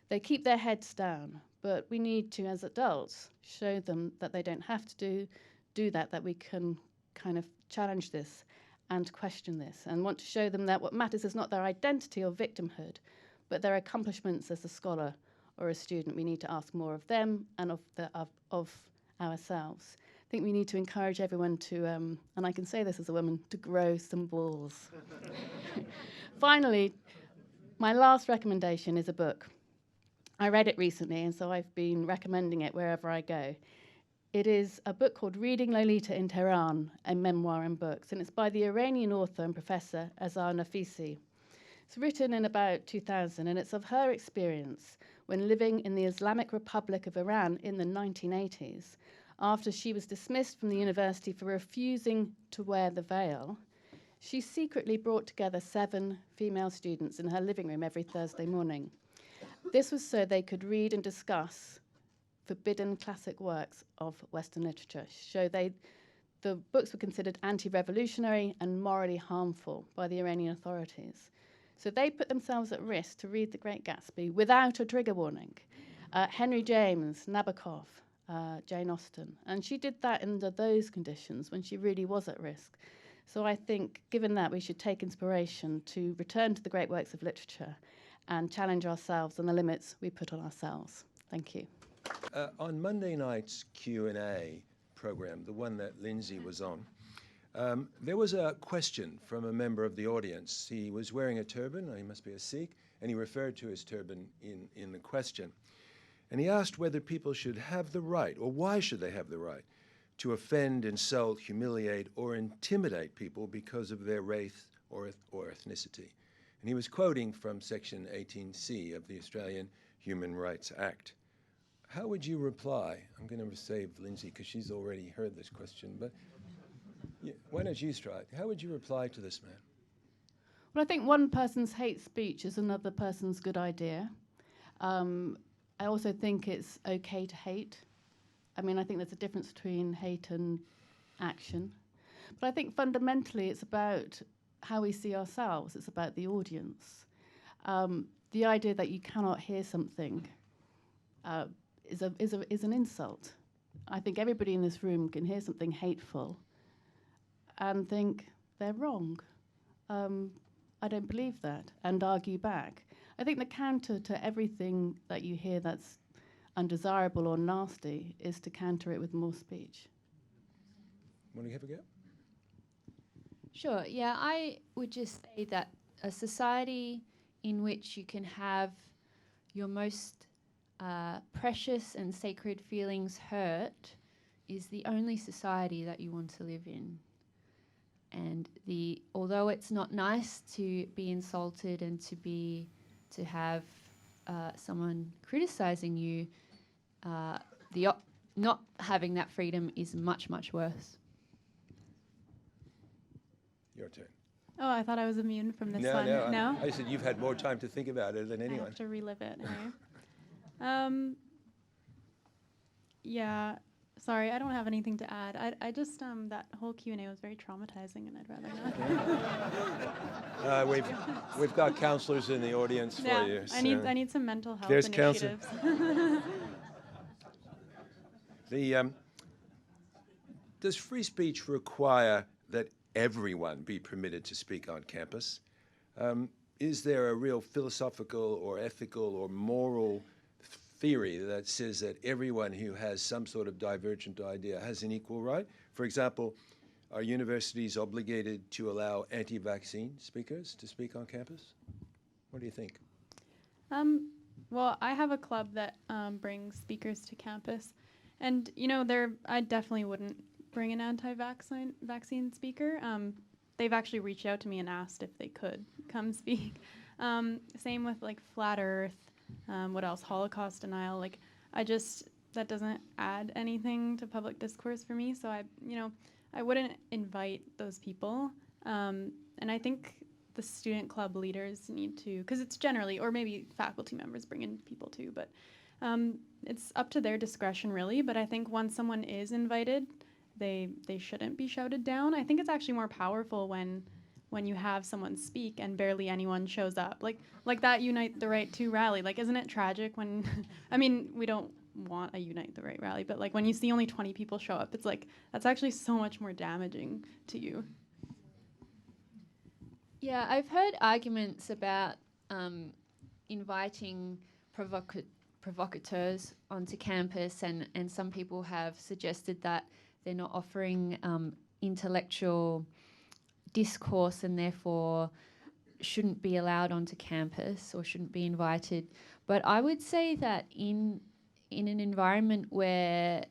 they keep their heads down. But we need to, as adults, show them that they don't have to do that we can kind of challenge this and question this, and want to show them that what matters is not their identity or victimhood, but their accomplishments as a scholar or a student. We need to ask more of them and of ourselves. I think we need to encourage everyone to, and I can say this as a woman, to grow some balls. Finally, my last recommendation is a book. I read it recently, and so I've been recommending it wherever I go. It is a book called Reading Lolita in Tehran, a memoir and books, and it's by the Iranian author and professor Azar Nafisi. It's written in about 2000, and it's of her experience when living in the Islamic Republic of Iran in the 1980s, after she was dismissed from the university for refusing to wear the veil. She secretly brought together 7 female students in her living room every Thursday morning. This was so they could read and discuss forbidden classic works of Western literature. The books were considered anti-revolutionary and morally harmful by the Iranian authorities. So they put themselves at risk to read The Great Gatsby without a trigger warning. Henry James, Nabokov, Jane Austen. And she did that under those conditions when she really was at risk. So I think, given that, we should take inspiration to return to the great works of literature and challenge ourselves and the limits we put on ourselves. Thank you. On Monday night's Q&A program, the one that Lindsay was on, there was a question from a member of the audience. He was wearing a turban, he must be a Sikh, and he referred to his turban in the question. And he asked whether people should have the right, or why should they have the right, to offend, insult, humiliate, or intimidate people because of their race or ethnicity. And he was quoting from Section 18C of the Australian Human Rights Act. How would you reply? I'm going to save Lindsay because she's already heard this question, but why don't you start? How would you reply to this man? Well, I think one person's hate speech is another person's good idea. I also think it's okay to hate. I mean, I think there's a difference between hate and action. But I think fundamentally it's about how we see ourselves. It's about the audience. The idea that you cannot hear something is an insult. I think everybody in this room can hear something hateful and think they're wrong. I don't believe that, and argue back. I think the counter to everything that you hear that's undesirable or nasty is to counter it with more speech. Want to have a go? Sure, yeah, I would just say that a society in which you can have your most precious and sacred feelings hurt is the only society that you want to live in. And although it's not nice to be insulted and to have someone criticizing you, not having that freedom is much, much worse. Your turn. Oh, I thought I was immune from this No, one. no. I said you've had more time to think about it than I anyone. have to relive it. Yeah. Sorry, I don't have anything to add. I just that whole Q&A was very traumatizing, and I'd rather not. We've got counselors in the audience for Yeah, you. I need some mental health There's counsel. initiatives. Does free speech require that everyone be permitted to speak on campus? Is there a real philosophical or ethical or moral theory that says that everyone who has some sort of divergent idea has an equal right? For example, are universities obligated to allow anti-vaccine speakers to speak on campus? What do you think? Well, I have a club that brings speakers to campus, and I definitely wouldn't bring an anti-vaccine speaker. They've actually reached out to me and asked if they could come speak. Same with like flat Earth. What else? Holocaust denial. Like, that doesn't add anything to public discourse for me. So I wouldn't invite those people. And I think the student club leaders need to, because it's generally, or maybe faculty members bring in people too, but it's up to their discretion really. But I think once someone is invited, they shouldn't be shouted down. I think it's actually more powerful when you have someone speak and barely anyone shows up. Like that Unite the Right 2 rally. Like, isn't it tragic when, I mean, we don't want a Unite the Right rally, but like when you see only 20 people show up, it's like, that's actually so much more damaging to you. Yeah, I've heard arguments about inviting provocateurs onto campus, and some people have suggested that they're not offering intellectual discourse and therefore shouldn't be allowed onto campus or shouldn't be invited. But I would say that in an environment where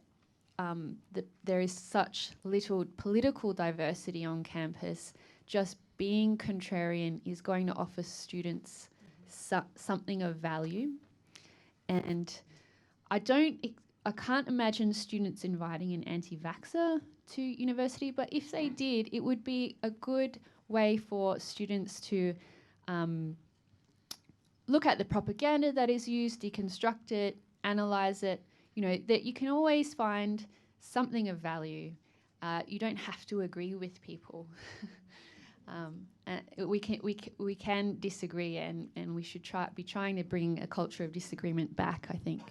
there is such little political diversity on campus, just being contrarian is going to offer students something of value. And I can't imagine students inviting an anti-vaxxer to university, but if they did, it would be a good way for students to look at the propaganda that is used, deconstruct it, analyze it. That you can always find something of value. You don't have to agree with people. We can disagree, and we should be trying to bring a culture of disagreement back, I think.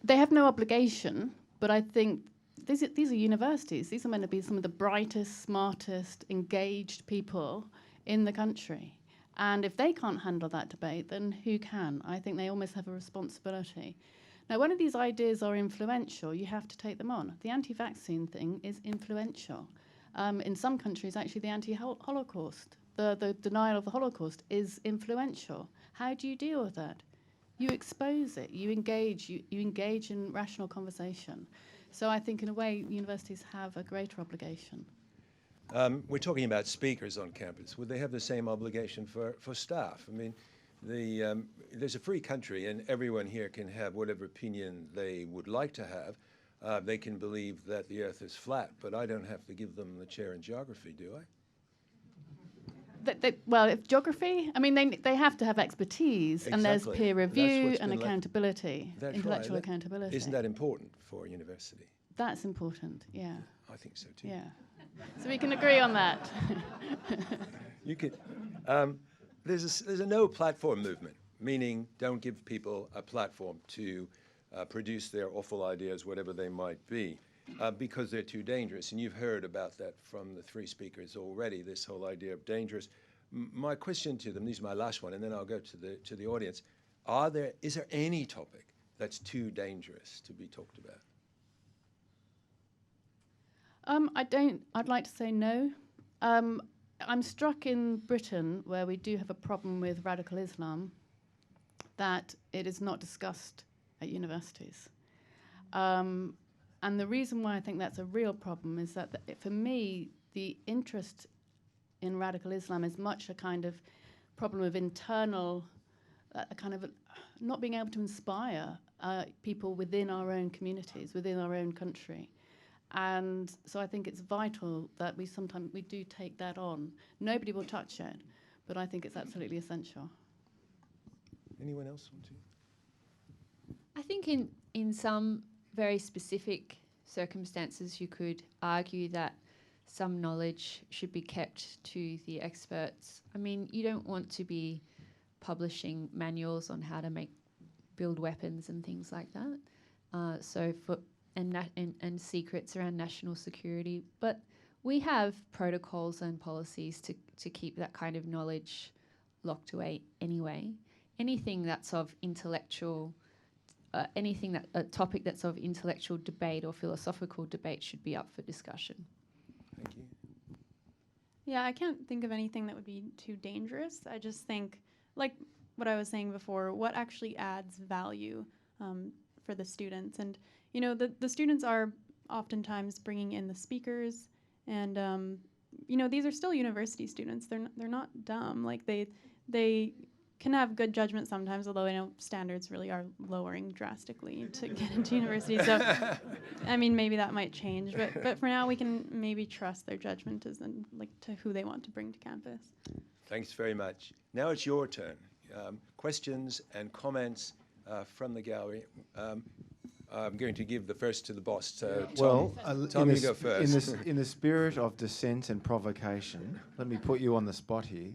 They have no obligation, but I think these are universities. These are meant to be some of the brightest, smartest, engaged people in the country. And if they can't handle that debate, then who can? I think they almost have a responsibility. Now, when these ideas are influential, you have to take them on. The anti-vaccine thing is influential. In some countries, actually, the anti-Holocaust, the denial of the Holocaust is influential. How do you deal with that? You expose it, you engage in rational conversation. So I think in a way universities have a greater obligation. We're talking about speakers on campus. Would they have the same obligation for staff? I mean, there's a free country and everyone here can have whatever opinion they would like to have. They can believe that the earth is flat, but I don't have to give them the chair in geography, do I? Well, if geography, I mean, they have to have expertise, and there's peer review and accountability, intellectual accountability. Isn't that important for a university? That's important, yeah. I think so too. Yeah. So we can agree on that. You could. There's a no platform movement, meaning don't give people a platform to produce their awful ideas, whatever they might be. Because they're too dangerous. And you've heard about that from the three speakers already, this whole idea of dangerous. My question to them, this is my last one, and then I'll go to the audience. Is there any topic that's too dangerous to be talked about? I'd like to say no. I'm struck in Britain, where we do have a problem with radical Islam, that it is not discussed at universities. And the reason why I think that's a real problem is that, for me, the interest in radical Islam is much a kind of problem of internal, not being able to inspire people within our own communities, within our own country. And so I think it's vital that we do take that on. Nobody will touch it, but I think it's absolutely essential. Anyone else want to? I think in some very specific circumstances you could argue that some knowledge should be kept to the experts. I mean, you don't want to be publishing manuals on how to build weapons and things like that. And secrets around national security. But we have protocols and policies to keep that kind of knowledge locked away anyway. Anything that's of intellectual, a topic that's of intellectual debate or philosophical debate should be up for discussion. Thank you. Yeah, I can't think of anything that would be too dangerous. I just think, like what I was saying before, what actually adds value for the students. And, you know, the students are oftentimes bringing in the speakers, and, you know, these are still university students. They're not dumb. Like, they can have good judgment sometimes, although I know standards really are lowering drastically to get into university. So, I mean, maybe that might change. But for now, we can maybe trust their judgment as in, like, to who they want to bring to campus. Thanks very much. Now it's your turn. Questions and comments from the gallery. I'm going to give the first to the boss. Tom, you go first. In the spirit of dissent and provocation, let me put you on the spot here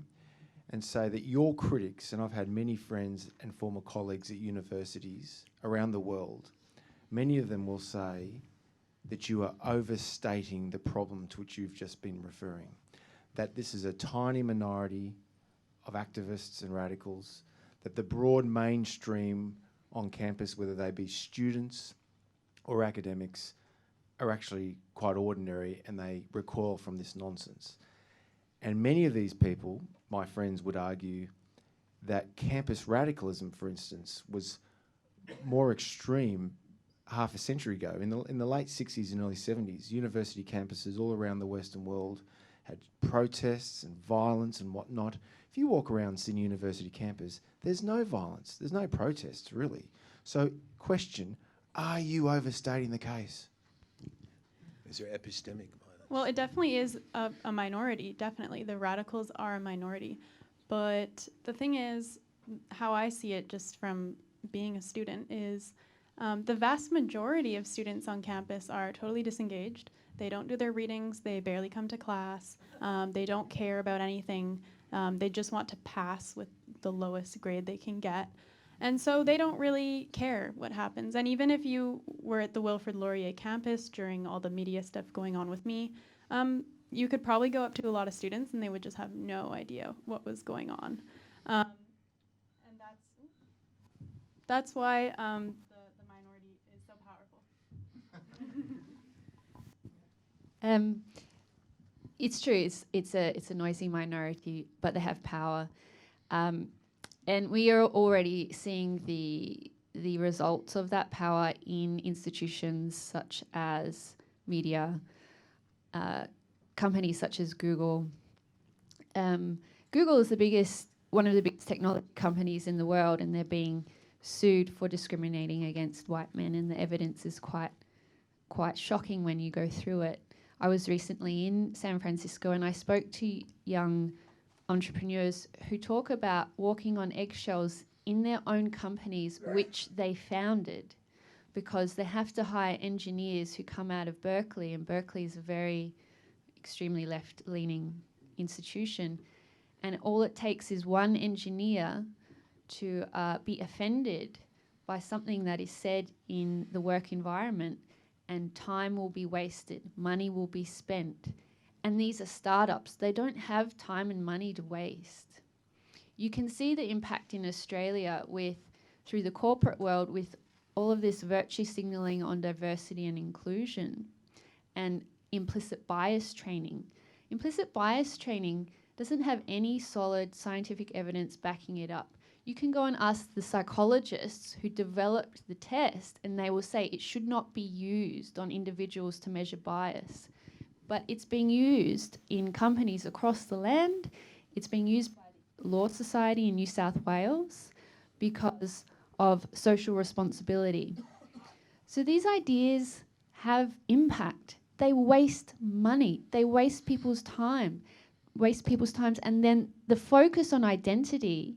and say that your critics, and I've had many friends and former colleagues at universities around the world, many of them will say that you are overstating the problem to which you've just been referring, that this is a tiny minority of activists and radicals, that the broad mainstream on campus, whether they be students or academics, are actually quite ordinary and they recoil from this nonsense. And many of these people, my friends, would argue that campus radicalism, for instance, was more extreme half a century ago. In the late 60s and early 70s, university campuses all around the Western world had protests and violence and whatnot. If you walk around Sydney University campus, there's no violence, there's no protests, really. So, question, are you overstating the case? Is there epistemic violence? Well, it definitely is a minority, definitely. The radicals are a minority. But the thing is, how I see it just from being a student is the vast majority of students on campus are totally disengaged. They don't do their readings. They barely come to class. They don't care about anything. They just want to pass with the lowest grade they can get. And so they don't really care what happens. And even if you were at the Wilfrid Laurier campus during all the media stuff going on with me, you could probably go up to a lot of students and they would just have no idea what was going on. And that's why the minority is so powerful. It's true. It's a noisy minority, but they have power. And we are already seeing the results of that power in institutions such as media, companies such as Google. Google is one of the biggest technology companies in the world, and they're being sued for discriminating against white men, and the evidence is quite shocking when you go through it. I was recently in San Francisco and I spoke to young entrepreneurs who talk about walking on eggshells in their own companies which they founded, because they have to hire engineers who come out of Berkeley, and Berkeley is a very extremely left-leaning institution, and all it takes is one engineer to be offended by something that is said in the work environment, and time will be wasted, money will be spent. And these are startups. They don't have time and money to waste. You can see the impact in Australia through the corporate world with all of this virtue signalling on diversity and inclusion and implicit bias training. Implicit bias training doesn't have any solid scientific evidence backing it up. You can go and ask the psychologists who developed the test and they will say it should not be used on individuals to measure bias. But it's being used in companies across the land. It's being used by the Law Society in New South Wales because of social responsibility. So these ideas have impact, they waste money. They waste people's times, and then the focus on identity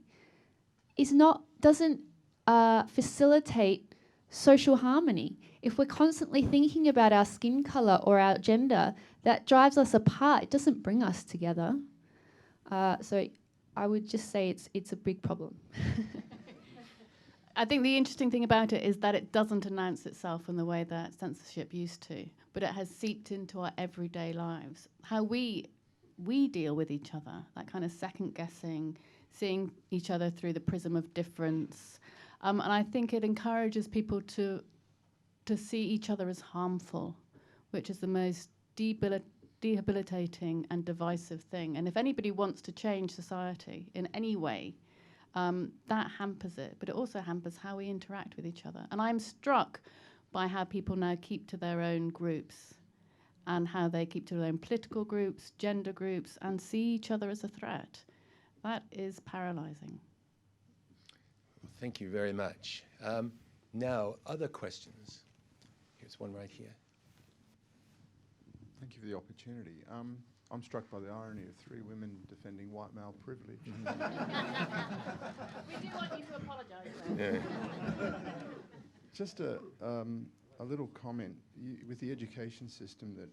doesn't facilitate social harmony. If we're constantly thinking about our skin color or our gender, that drives us apart. It doesn't bring us together. So I would just say it's a big problem. I think the interesting thing about it is that it doesn't announce itself in the way that censorship used to, but it has seeped into our everyday lives. How we deal with each other, that kind of second guessing, seeing each other through the prism of difference. And I think it encourages people to see each other as harmful, which is the most debilitating and divisive thing. And if anybody wants to change society in any way, that hampers it, but it also hampers how we interact with each other. And I'm struck by how people now keep to their own groups and how they keep to their own political groups, gender groups, and see each other as a threat. That is paralyzing. Well, thank you very much. Now, other questions? Here's one right here. Thank you for the opportunity. I'm struck by the irony of 3 women defending white male privilege. We do want you to apologise, though. Yeah. Just a little comment. With the education system that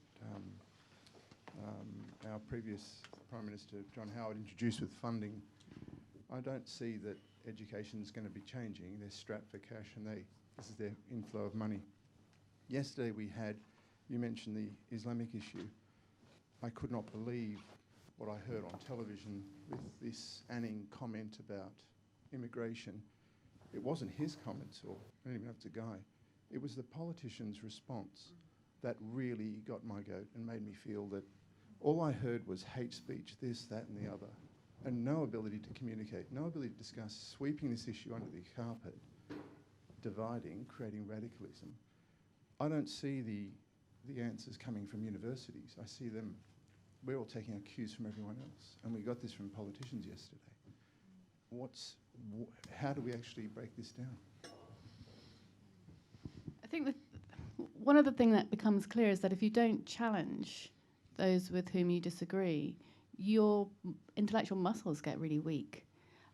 our previous Prime Minister, John Howard, introduced with funding, I don't see that education is going to be changing. They're strapped for cash and this is their inflow of money. Yesterday you mentioned the Islamic issue. I could not believe what I heard on television with this Anning comment about immigration. It wasn't his comments, or I don't even know if it's a guy. It was the politician's response that really got my goat and made me feel that all I heard was hate speech, this, that, and the other, and no ability to communicate, no ability to discuss, sweeping this issue under the carpet, dividing, creating radicalism. I don't see the answers coming from universities. I see them, we're all taking our cues from everyone else, and we got this from politicians yesterday. How do we actually break this down? I think that one of the things that becomes clear is that if you don't challenge those with whom you disagree, your intellectual muscles get really weak.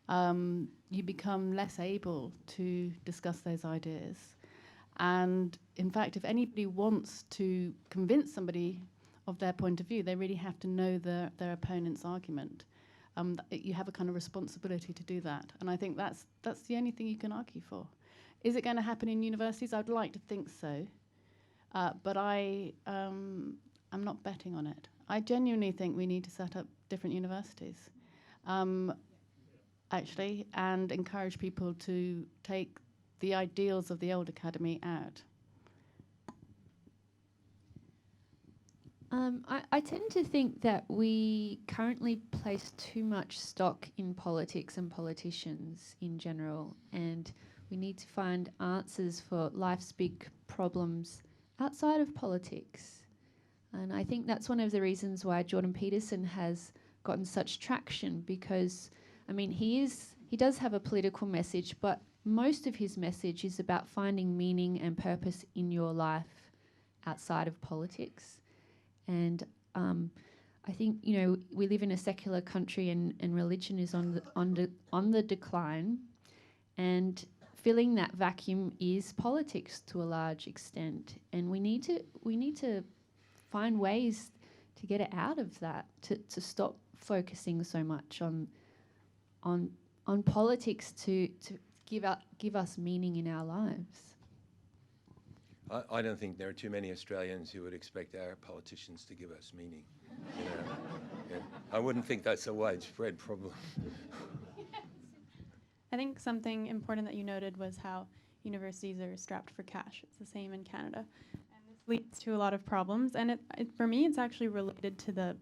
You become less able to discuss those ideas. And in fact, if anybody wants to convince somebody of their point of view, they really have to know their opponent's argument. You have a kind of responsibility to do that. And I think that's the only thing you can argue for. Is it going to happen in universities? I'd like to think so. But I'm not betting on it. I genuinely think we need to set up different universities, actually, and encourage people to take the ideals of the old academy out. I tend to think that we currently place too much stock in politics and politicians in general, and we need to find answers for life's big problems outside of politics. And I think that's one of the reasons why Jordan Peterson has gotten such traction, because, I mean, he does have a political message, but most of his message is about finding meaning and purpose in your life outside of politics. And I think, you know, we live in a secular country, and religion is on the decline, and filling that vacuum is politics to a large extent. And we need to find ways to get it out of that, to stop focusing so much on politics, to give us meaning in our lives. I don't think there are too many Australians who would expect our politicians to give us meaning. You know? Yeah. I wouldn't think that's a widespread problem. I think something important that you noted was how universities are strapped for cash. It's the same in Canada. And this leads to a lot of problems. And for me, it's actually related to the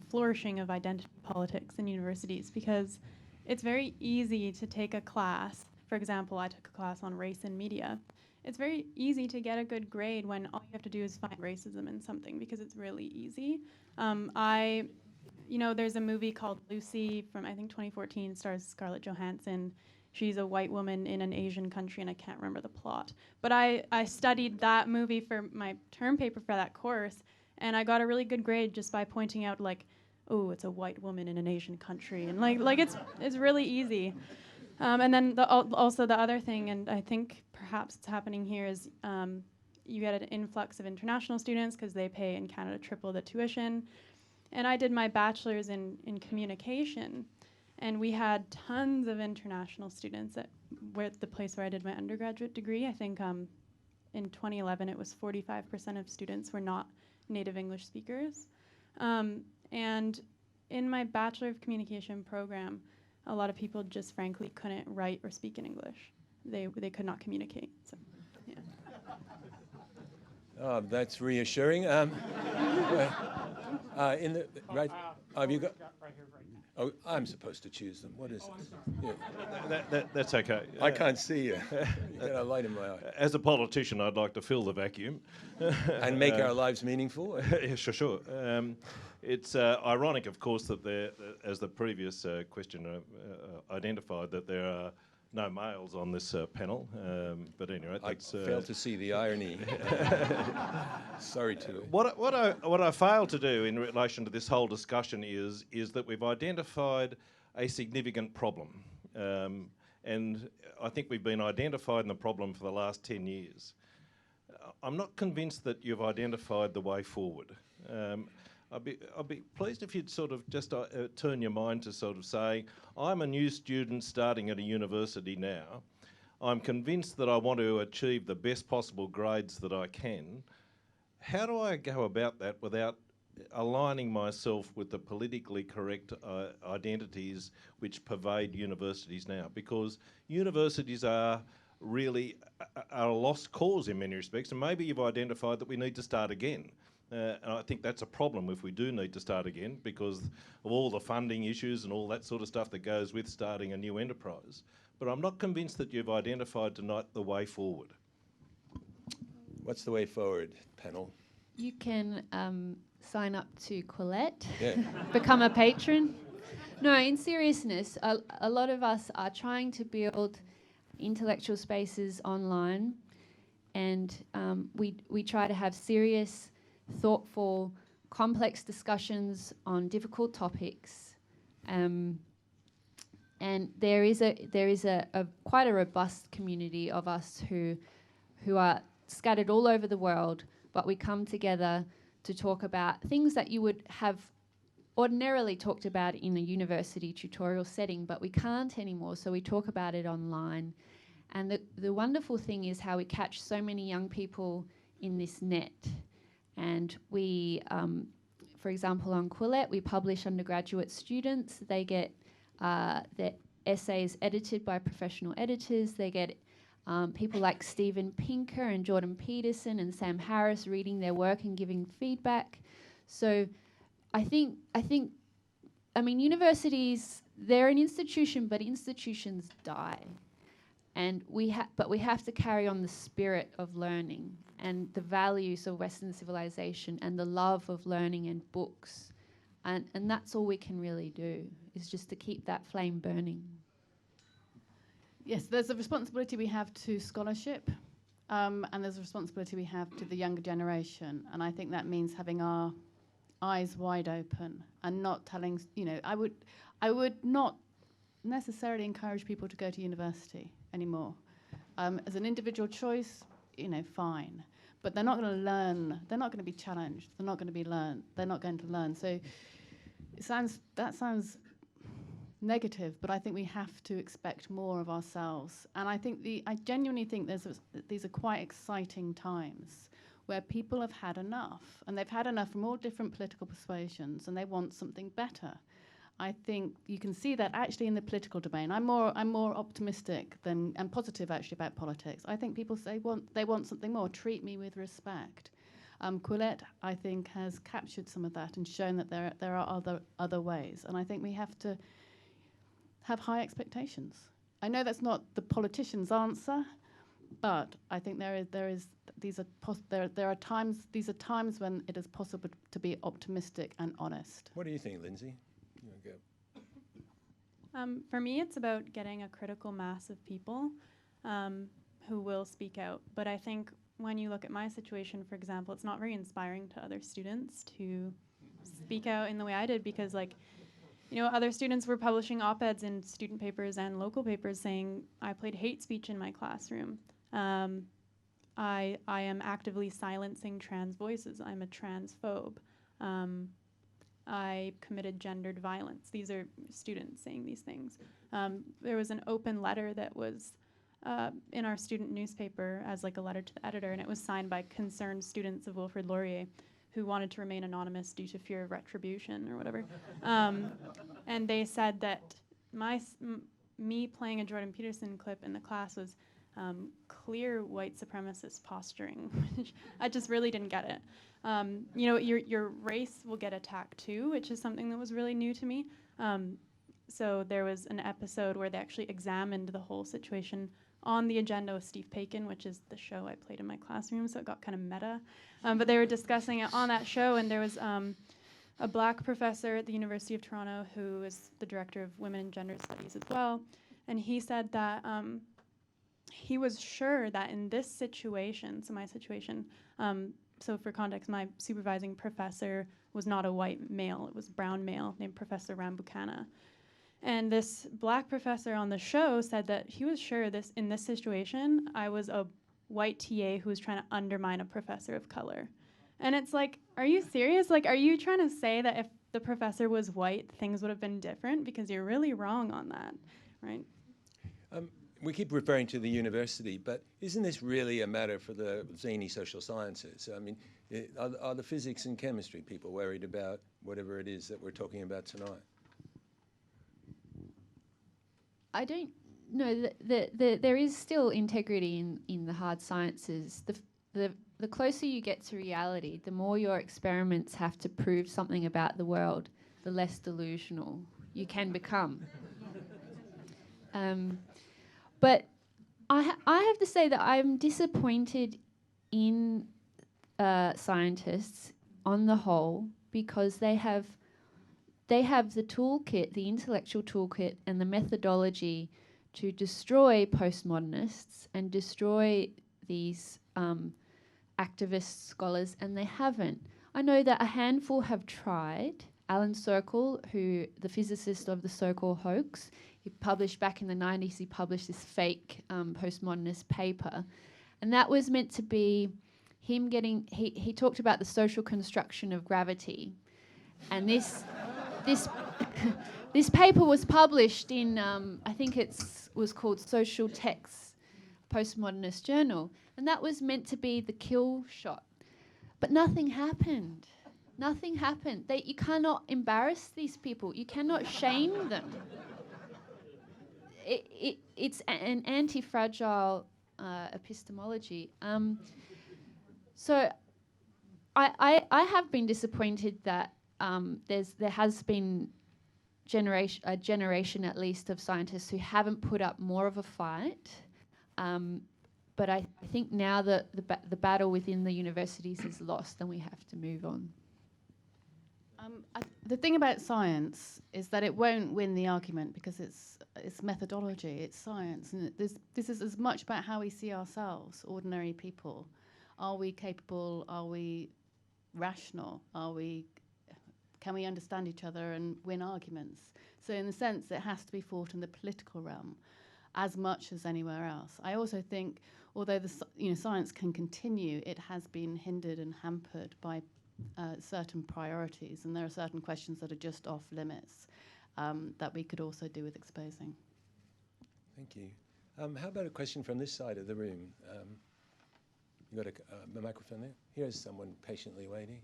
flourishing of identity politics in universities, because it's very easy to take a class. For example, I took a class on race and media. It's very easy to get a good grade when all you have to do is find racism in something, because it's really easy. you know, there's a movie called Lucy from, I think, 2014, stars Scarlett Johansson. She's a white woman in an Asian country, and I can't remember the plot. But I studied that movie for my term paper for that course, and I got a really good grade just by pointing out, like, oh, it's a white woman in an Asian country, and like it's really easy. And then also the other thing, and I think perhaps it's happening here, is you get an influx of international students because they pay in Canada triple the tuition. And I did my bachelor's in communication, and we had tons of international students at the place where I did my undergraduate degree. I think in 2011 it was 45% of students were not native English speakers. And in my Bachelor of Communication program, a lot of people just frankly couldn't write or speak in English. They could not communicate. So, yeah. Oh, that's reassuring. In the right, have you got? Oh, I'm supposed to choose them. What is it? Yeah. That's okay. I can't see you. You got a light in my eye. As a politician, I'd like to fill the vacuum. And make our lives meaningful? Yeah, sure. It's ironic, of course, that as the previous questioner identified, that there are no males on this panel. But anyway, that's... I fail to see the irony. Sorry to... What I fail to do in relation to this whole discussion is that we've identified a significant problem. And I think we've been identifying the problem for the last 10 years. I'm not convinced that you've identified the way forward. I'd be pleased if you'd sort of just turn your mind to sort of say, I'm a new student starting at a university now. I'm convinced that I want to achieve the best possible grades that I can. How do I go about that without aligning myself with the politically correct identities which pervade universities now? Because universities are really a lost cause in many respects, and maybe you've identified that we need to start again. And I think that's a problem if we do need to start again, because of all the funding issues and all that sort of stuff that goes with starting a new enterprise. But I'm not convinced that you've identified tonight the way forward. What's the way forward, panel? You can sign up to Quillette, Yeah. become a patron. No, in seriousness, a lot of us are trying to build intellectual spaces online, and we try to have serious, thoughtful, complex discussions on difficult topics, and there is a quite a robust community of us who are scattered all over the world, but we come together to talk about things that you would have ordinarily talked about in a university tutorial setting, but we can't anymore, so we talk about it online. And the wonderful thing is how we catch so many young people in this net. And we, for example, on Quillette, we publish undergraduate students. They get their essays edited by professional editors. They get people like Steven Pinker and Jordan Peterson and Sam Harris reading their work and giving feedback. So I mean, universities, they're an institution, but institutions die. And we have to carry on the spirit of learning and the values of Western civilization and the love of learning and books. And that's all we can really do, is just to keep that flame burning. Yes, there's a responsibility we have to scholarship, and there's a responsibility we have to the younger generation. And I think that means having our eyes wide open and not telling, I would not necessarily encourage people to go to university anymore. As an individual choice, fine. But they're not going to learn. They're not going to be challenged. They're not going to be learned. They're not going to learn. So that sounds negative, but I think we have to expect more of ourselves. And I genuinely think these are quite exciting times where people have had enough, and they've had enough from all different political persuasions, and they want something better. I think you can see that actually in the political domain. I'm more optimistic and positive actually about politics. I think people say they want something more. Treat me with respect. Quillette, I think, has captured some of that and shown that there are other ways. And I think we have to have high expectations. I know that's not the politician's answer, but I think there there are times. These are times when it is possible to be optimistic and honest. What do you think, Lindsay? You wanna go? For me, it's about getting a critical mass of people who will speak out. But I think when you look at my situation, for example, it's not very inspiring to other students to speak out in the way I did, because, like, you know, other students were publishing op-eds in student papers and local papers saying, I played hate speech in my classroom. I am actively silencing trans voices. I'm a transphobe. I committed gendered violence. These are students saying these things. There was an open letter that was in our student newspaper as like a letter to the editor, and it was signed by concerned students of Wilfrid Laurier who wanted to remain anonymous due to fear of retribution or whatever. And they said that me playing a Jordan Peterson clip in the class was clear white supremacist posturing, which I just really didn't get it. You know, your race will get attacked too, which is something that was really new to me. So there was an episode where they actually examined the whole situation on the agenda with Steve Paikin, which is the show I played in my classroom, so it got kind of meta. But they were discussing it on that show, and there was a black professor at the University of Toronto who is the director of Women and Gender Studies as well, and he said that he was sure that in this situation, so my situation, so for context, my supervising professor was not a white male, it was a brown male named Professor Rambukkana. And this black professor on the show said that he was sure in this situation, I was a white TA who was trying to undermine a professor of color. And it's like, are you serious? Like, are you trying to say that if the professor was white, things would have been different? Because you're really wrong on that, right? We keep referring to the university, but isn't this really a matter for the zany social sciences? I mean, are the physics and chemistry people worried about whatever it is that we're talking about tonight? I don't know. There is still integrity in the hard sciences. The closer you get to reality, the more your experiments have to prove something about the world, the less delusional you can become. But I have to say that I'm disappointed in scientists on the whole, because they have the toolkit, the intellectual toolkit and the methodology to destroy postmodernists and destroy these activist scholars, and they haven't. I know that a handful have tried. Alan Sokal, who the physicist of the Sokal hoax, he published back in the 90s, he published this fake postmodernist paper. And that was meant to be him getting, he talked about the social construction of gravity. And this paper was published in, I think was called Social Texts, Postmodernist Journal. And that was meant to be the kill shot. But nothing happened. Nothing happened. You cannot embarrass these people. You cannot shame them. It's an anti-fragile epistemology. So I have been disappointed that there has been a generation at least of scientists who haven't put up more of a fight. But I think now that the battle within the universities is lost, and we have to move on. The thing about science is that it won't win the argument, because it's methodology, it's science, and this is as much about how we see ourselves, ordinary people. Are we capable? Are we rational? Can we understand each other and win arguments? So in a sense, it has to be fought in the political realm as much as anywhere else. I also think, although science can continue, it has been hindered and hampered by certain priorities, and there are certain questions that are just off limits that we could also do with exposing. Thank you. How about a question from this side of the room? You got a microphone there? Here's someone patiently waiting.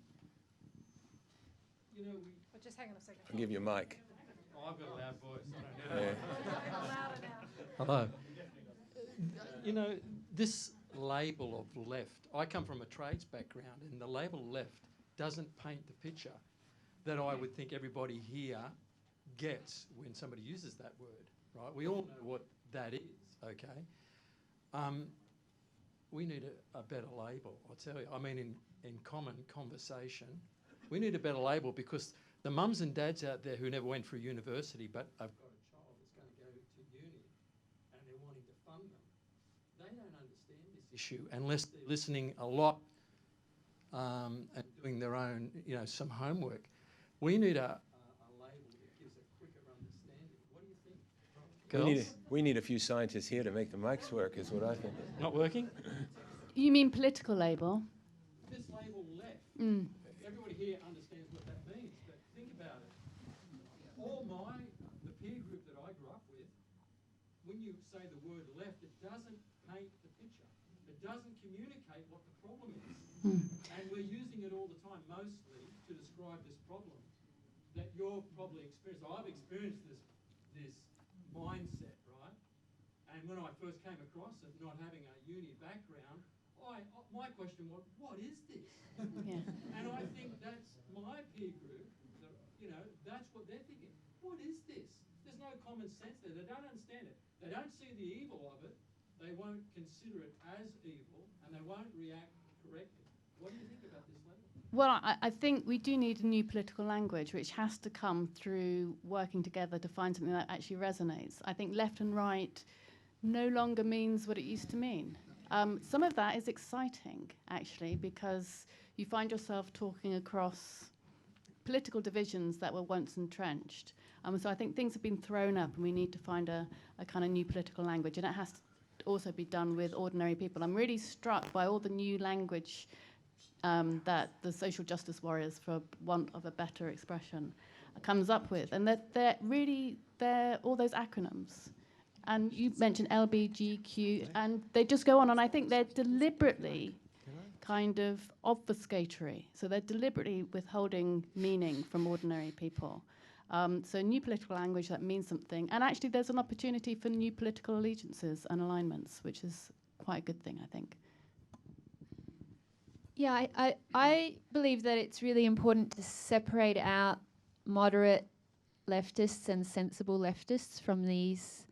You know, just hang on a second. I'll give you a mic. Oh, I've got a loud voice. I don't know. Yeah. Hello. You know, this label of left, I come from a trades background, and the label left doesn't paint the picture that I would think everybody here gets when somebody uses that word, right? We all know what that is, okay? we need a better label, I tell you. I mean, in common conversation, we need a better label, because the mums and dads out there who never went through university but have got a child that's going to go to uni and they're wanting to fund them, they don't understand this issue unless they're listening a lot and doing their own, some homework. We need a label that gives a quicker understanding. What do you think, girls? We need a few scientists here to make the mics work, is what I think. Not working? You mean political label? This label left. Everybody here understands what that means, but think about it. The peer group that I grew up with, when you say the word left, it doesn't paint the picture. It doesn't communicate what the problem is. And we're using it all the time, mostly to describe this problem that you're probably experienced. I've experienced this mindset, right? And when I first came across it, not having a uni background, my question was, what is this? Yeah. And I think that's my peer group, that's what they're thinking. What is this? There's no common sense there. They don't understand it. They don't see the evil of it. They won't consider it as evil, and they won't react correctly. What do you think about this label? Well, I think we do need a new political language, which has to come through working together to find something that actually resonates. I think left and right no longer means what it used to mean. Some of that is exciting, actually, because you find yourself talking across political divisions that were once entrenched. So I think things have been thrown up, and we need to find a kind of new political language, and it has to also be done with ordinary people. I'm really struck by all the new language that the social justice warriors, for want of a better expression, comes up with, and they're all those acronyms. And you mentioned LBGQ, and they just go on, and I think they're deliberately kind of obfuscatory. So they're deliberately withholding meaning from ordinary people. So new political language that means something. And actually there's an opportunity for new political allegiances and alignments, which is quite a good thing, I think. Yeah, I believe that it's really important to separate out moderate leftists and sensible leftists from these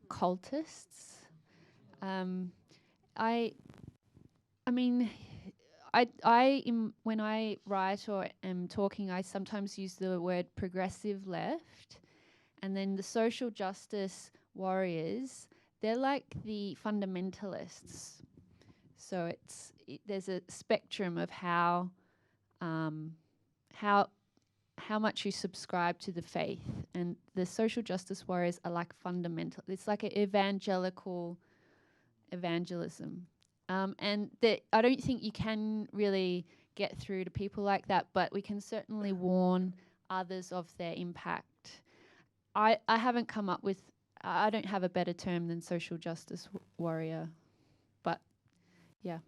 cultists. When I write or am talking, I sometimes use the word progressive left, and then the social justice warriors, they're like the fundamentalists. So there's a spectrum of how much you subscribe to the faith, and the social justice warriors are like fundamental. It's like an evangelical evangelism, and I don't think you can really get through to people like that, but we can certainly warn others of their impact. I haven't come up with, I don't have a better term than social justice warrior, but yeah.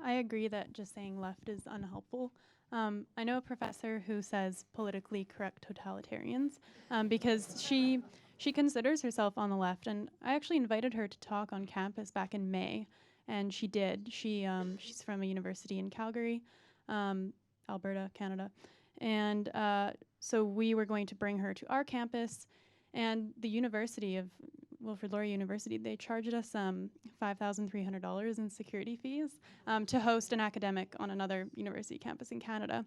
I agree that just saying left is unhelpful. I know a professor who says politically correct totalitarians because she considers herself on the left, and I actually invited her to talk on campus back in May, and she did. She's from a university in Calgary, Alberta, Canada, and so we were going to bring her to our campus, and the University of Wilfrid Laurier University, they charged us $5,300 in security fees to host an academic on another university campus in Canada.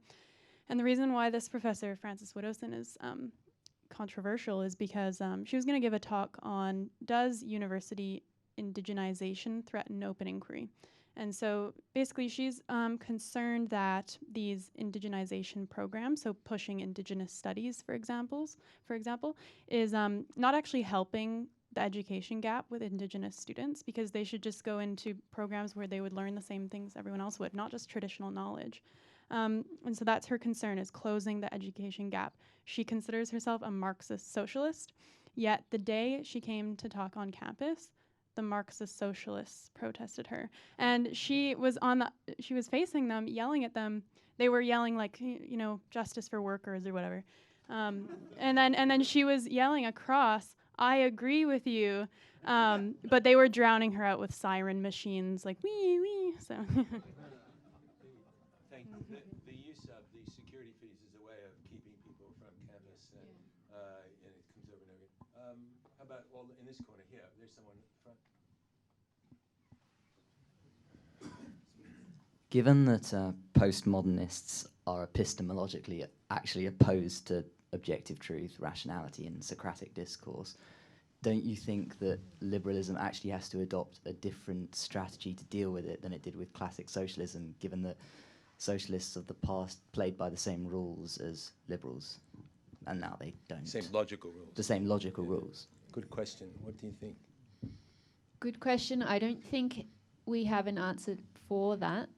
And the reason why this professor, Frances Widdowson, is controversial is because she was going to give a talk on, does university indigenization threaten open inquiry? And so basically she's concerned that these indigenization programs, so pushing Indigenous studies, for example, is not actually helping the education gap with Indigenous students, because they should just go into programs where they would learn the same things everyone else would, not just traditional knowledge. And so that's her concern, is closing the education gap. She considers herself a Marxist socialist, yet the day she came to talk on campus, the Marxist socialists protested her. And she was facing them, yelling at them. They were yelling like, justice for workers or whatever. And then she was yelling across, I agree with you, but they were drowning her out with siren machines, like wee wee. So. Thank you. The use of the security fees is a way of keeping people from campus, and it comes over and over again. How about in this corner here? There's someone at the front. Given that postmodernists are epistemologically actually opposed to objective truth, rationality, and Socratic discourse, don't you think that liberalism actually has to adopt a different strategy to deal with it than it did with classic socialism, given that socialists of the past played by the same rules as liberals, and now they don't? Same logical rules. The same logical rules. Good question. What do you think? Good question. I don't think we have an answer for that.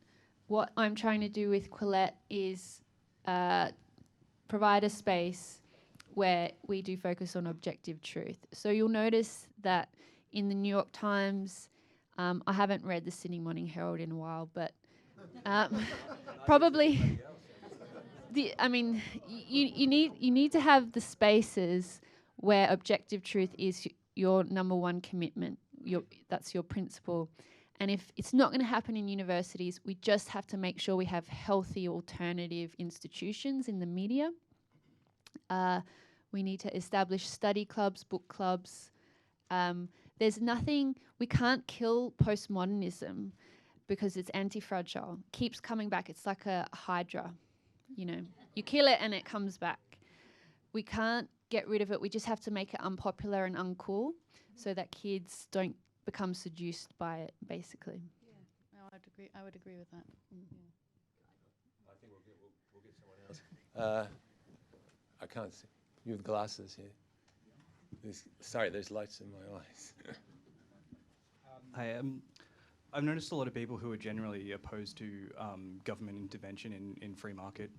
What I'm trying to do with Quillette is provide a space where we do focus on objective truth. So you'll notice that in the New York Times, I haven't read the Sydney Morning Herald in a while, but probably you need to have the spaces where objective truth is your number one commitment. That's your principle. And if it's not going to happen in universities, we just have to make sure we have healthy alternative institutions in the media. We need to establish study clubs, book clubs. There's nothing, we can't kill postmodernism because it's anti-fragile. Keeps coming back. It's like a hydra, you know. You kill it and it comes back. We can't get rid of it. We just have to make it unpopular and uncool so that kids don't become seduced by it, basically. Yeah, no, I would agree with that. I think we'll get someone else. I can't see. You have glasses here. Sorry, there's lights in my eyes. Hi, I've noticed a lot of people who are generally opposed to government intervention in free market.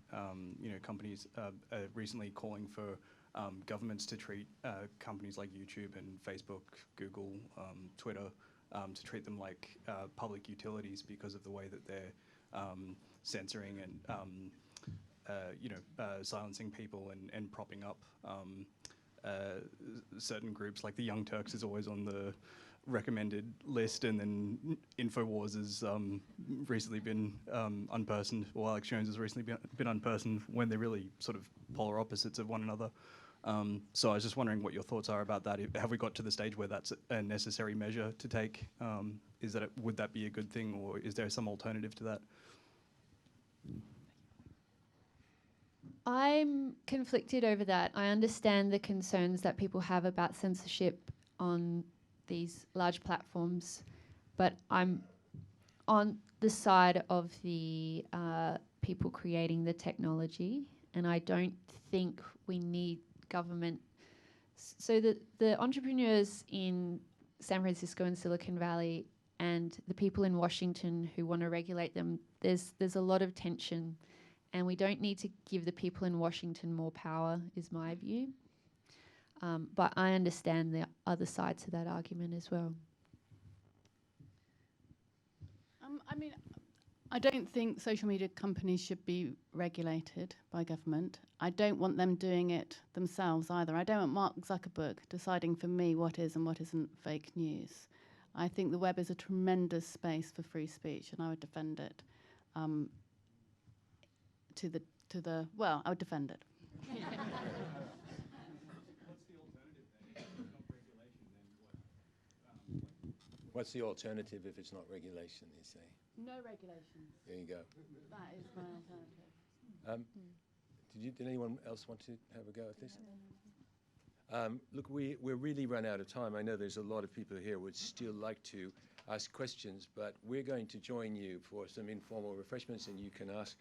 Companies are recently calling for governments to treat companies like YouTube and Facebook, Google, Twitter, to treat them like public utilities because of the way that they're censoring and silencing people and propping up certain groups. Like the Young Turks is always on the recommended list, and then InfoWars has recently been unpersoned, or Alex Jones has recently been unpersoned, when they're really sort of polar opposites of one another. So I was just wondering what your thoughts are about that. Have we got to the stage where that's a necessary measure to take? Would that be a good thing, or is there some alternative to that? I'm conflicted over that. I understand the concerns that people have about censorship on these large platforms, but I'm on the side of the people creating the technology, and I don't think we need government. So the entrepreneurs in San Francisco and Silicon Valley and the people in Washington who want to regulate them, there's a lot of tension, and we don't need to give the people in Washington more power, is my view. But I understand the other side to that argument as well. I don't think social media companies should be regulated by government. I don't want them doing it themselves either. I don't want Mark Zuckerberg deciding for me what is and what isn't fake news. I think the web is a tremendous space for free speech, and I would defend it. I would defend it. What's the alternative if it's not regulation, you say? No regulation. There you go. That is my alternative. Did anyone else want to have a go at this? Look, we're really run out of time. I know there's a lot of people here who would still like to ask questions, but we're going to join you for some informal refreshments, and you can ask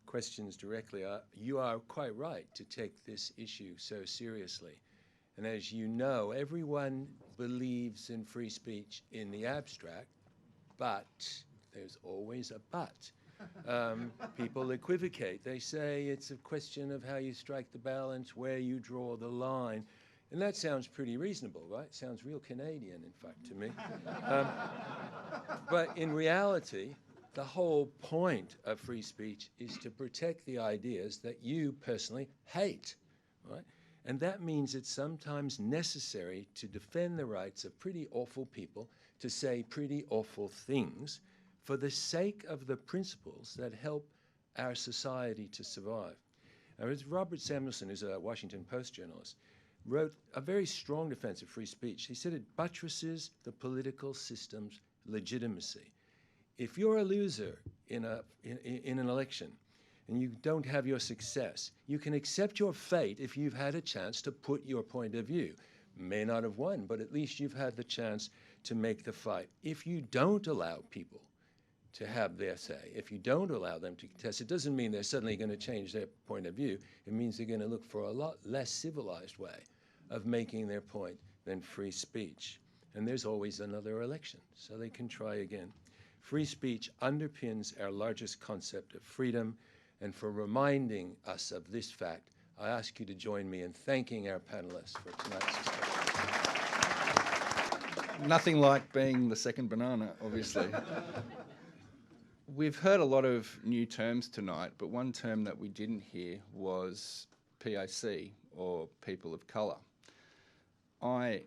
questions directly. You are quite right to take this issue so seriously. And as you know, everyone believes in free speech in the abstract, but there's always a but. People equivocate. They say it's a question of how you strike the balance, where you draw the line. And that sounds pretty reasonable, right? Sounds real Canadian, in fact, to me. But in reality, the whole point of free speech is to protect the ideas that you personally hate, right? And that means it's sometimes necessary to defend the rights of pretty awful people to say pretty awful things for the sake of the principles that help our society to survive. Now, as Robert Samuelson, who's a Washington Post journalist, wrote a very strong defense of free speech. He said it buttresses the political system's legitimacy. If you're a loser in an election and you don't have your success, you can accept your fate if you've had a chance to put your point of view. May not have won, but at least you've had the chance to make the fight. If you don't allow people to have their say, if you don't allow them to contest, it doesn't mean they're suddenly going to change their point of view. It means they're going to look for a lot less civilized way of making their point than free speech. And there's always another election, so they can try again. Free speech underpins our largest concept of freedom, and for reminding us of this fact, I ask you to join me in thanking our panelists for tonight's discussion. Nothing like being the second banana, obviously. We've heard a lot of new terms tonight, but one term that we didn't hear was POC, or people of colour. I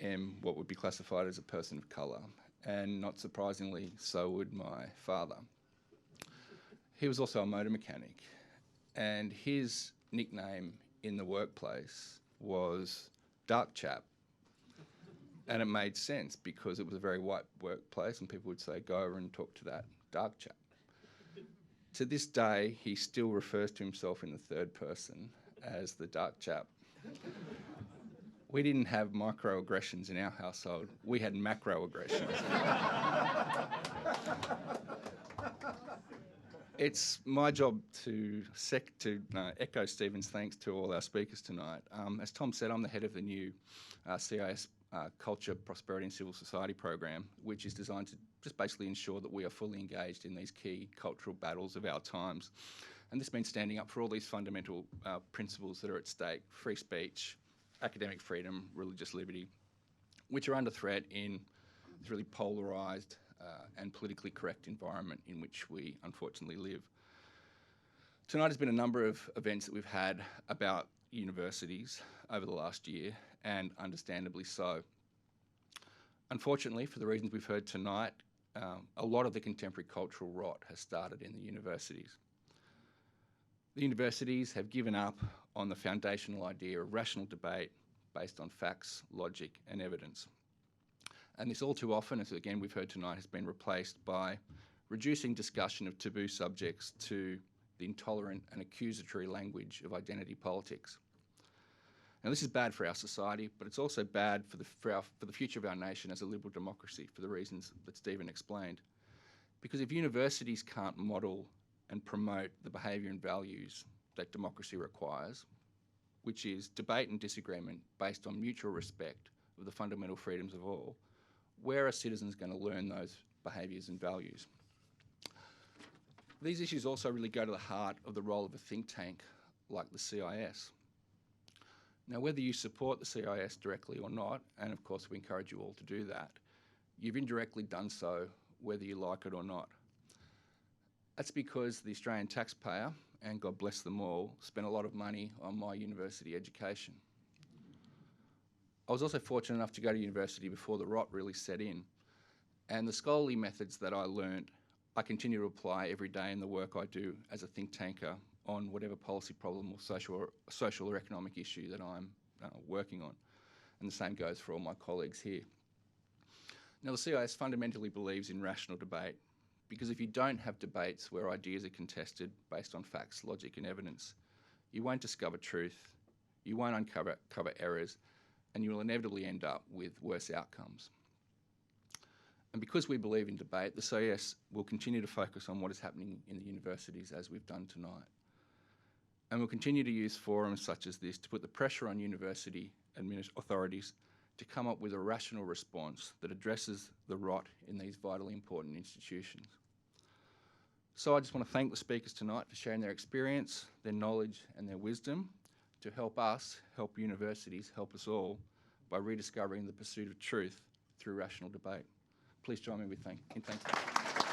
am what would be classified as a person of colour, and not surprisingly, so would my father. He was also a motor mechanic, and his nickname in the workplace was Dark Chap. And it made sense because it was a very white workplace and people would say, go over and talk to that dark chap. To this day, he still refers to himself in the third person as the dark chap. We didn't have microaggressions in our household. We had macroaggressions. It's my job to echo Stephen's thanks to all our speakers tonight. As Tom said, I'm the head of the new CIS Culture, Prosperity and Civil Society program, which is designed to just basically ensure that we are fully engaged in these key cultural battles of our times. And this means standing up for all these fundamental principles that are at stake: free speech, academic freedom, religious liberty, which are under threat in this really polarised and politically correct environment in which we unfortunately live. Tonight has been a number of events that we've had about universities over the last year, and understandably so. Unfortunately, for the reasons we've heard tonight, a lot of the contemporary cultural rot has started in the universities. The universities have given up on the foundational idea of rational debate based on facts, logic and evidence. And this all too often, as again we've heard tonight, has been replaced by reducing discussion of taboo subjects to the intolerant and accusatory language of identity politics. Now, this is bad for our society, but it's also bad for the future of our nation as a liberal democracy, for the reasons that Stephen explained. Because if universities can't model and promote the behaviour and values that democracy requires, which is debate and disagreement based on mutual respect of the fundamental freedoms of all, where are citizens going to learn those behaviours and values? These issues also really go to the heart of the role of a think tank like the CIS. Now, whether you support the CIS directly or not, and of course we encourage you all to do that, you've indirectly done so whether you like it or not. That's because the Australian taxpayer, and God bless them all, spent a lot of money on my university education. I was also fortunate enough to go to university before the rot really set in, and the scholarly methods that I learned, I continue to apply every day in the work I do as a think tanker on whatever policy problem or social or economic issue that I'm working on. And the same goes for all my colleagues here. Now, the CIS fundamentally believes in rational debate, because if you don't have debates where ideas are contested based on facts, logic and evidence, you won't discover truth, you won't uncover errors, and you will inevitably end up with worse outcomes. And because we believe in debate, the CIS will continue to focus on what is happening in the universities as we've done tonight. And we'll continue to use forums such as this to put the pressure on university authorities to come up with a rational response that addresses the rot in these vitally important institutions. So I just want to thank the speakers tonight for sharing their experience, their knowledge and their wisdom to help us, help universities, help us all by rediscovering the pursuit of truth through rational debate. Please join me in thanking them.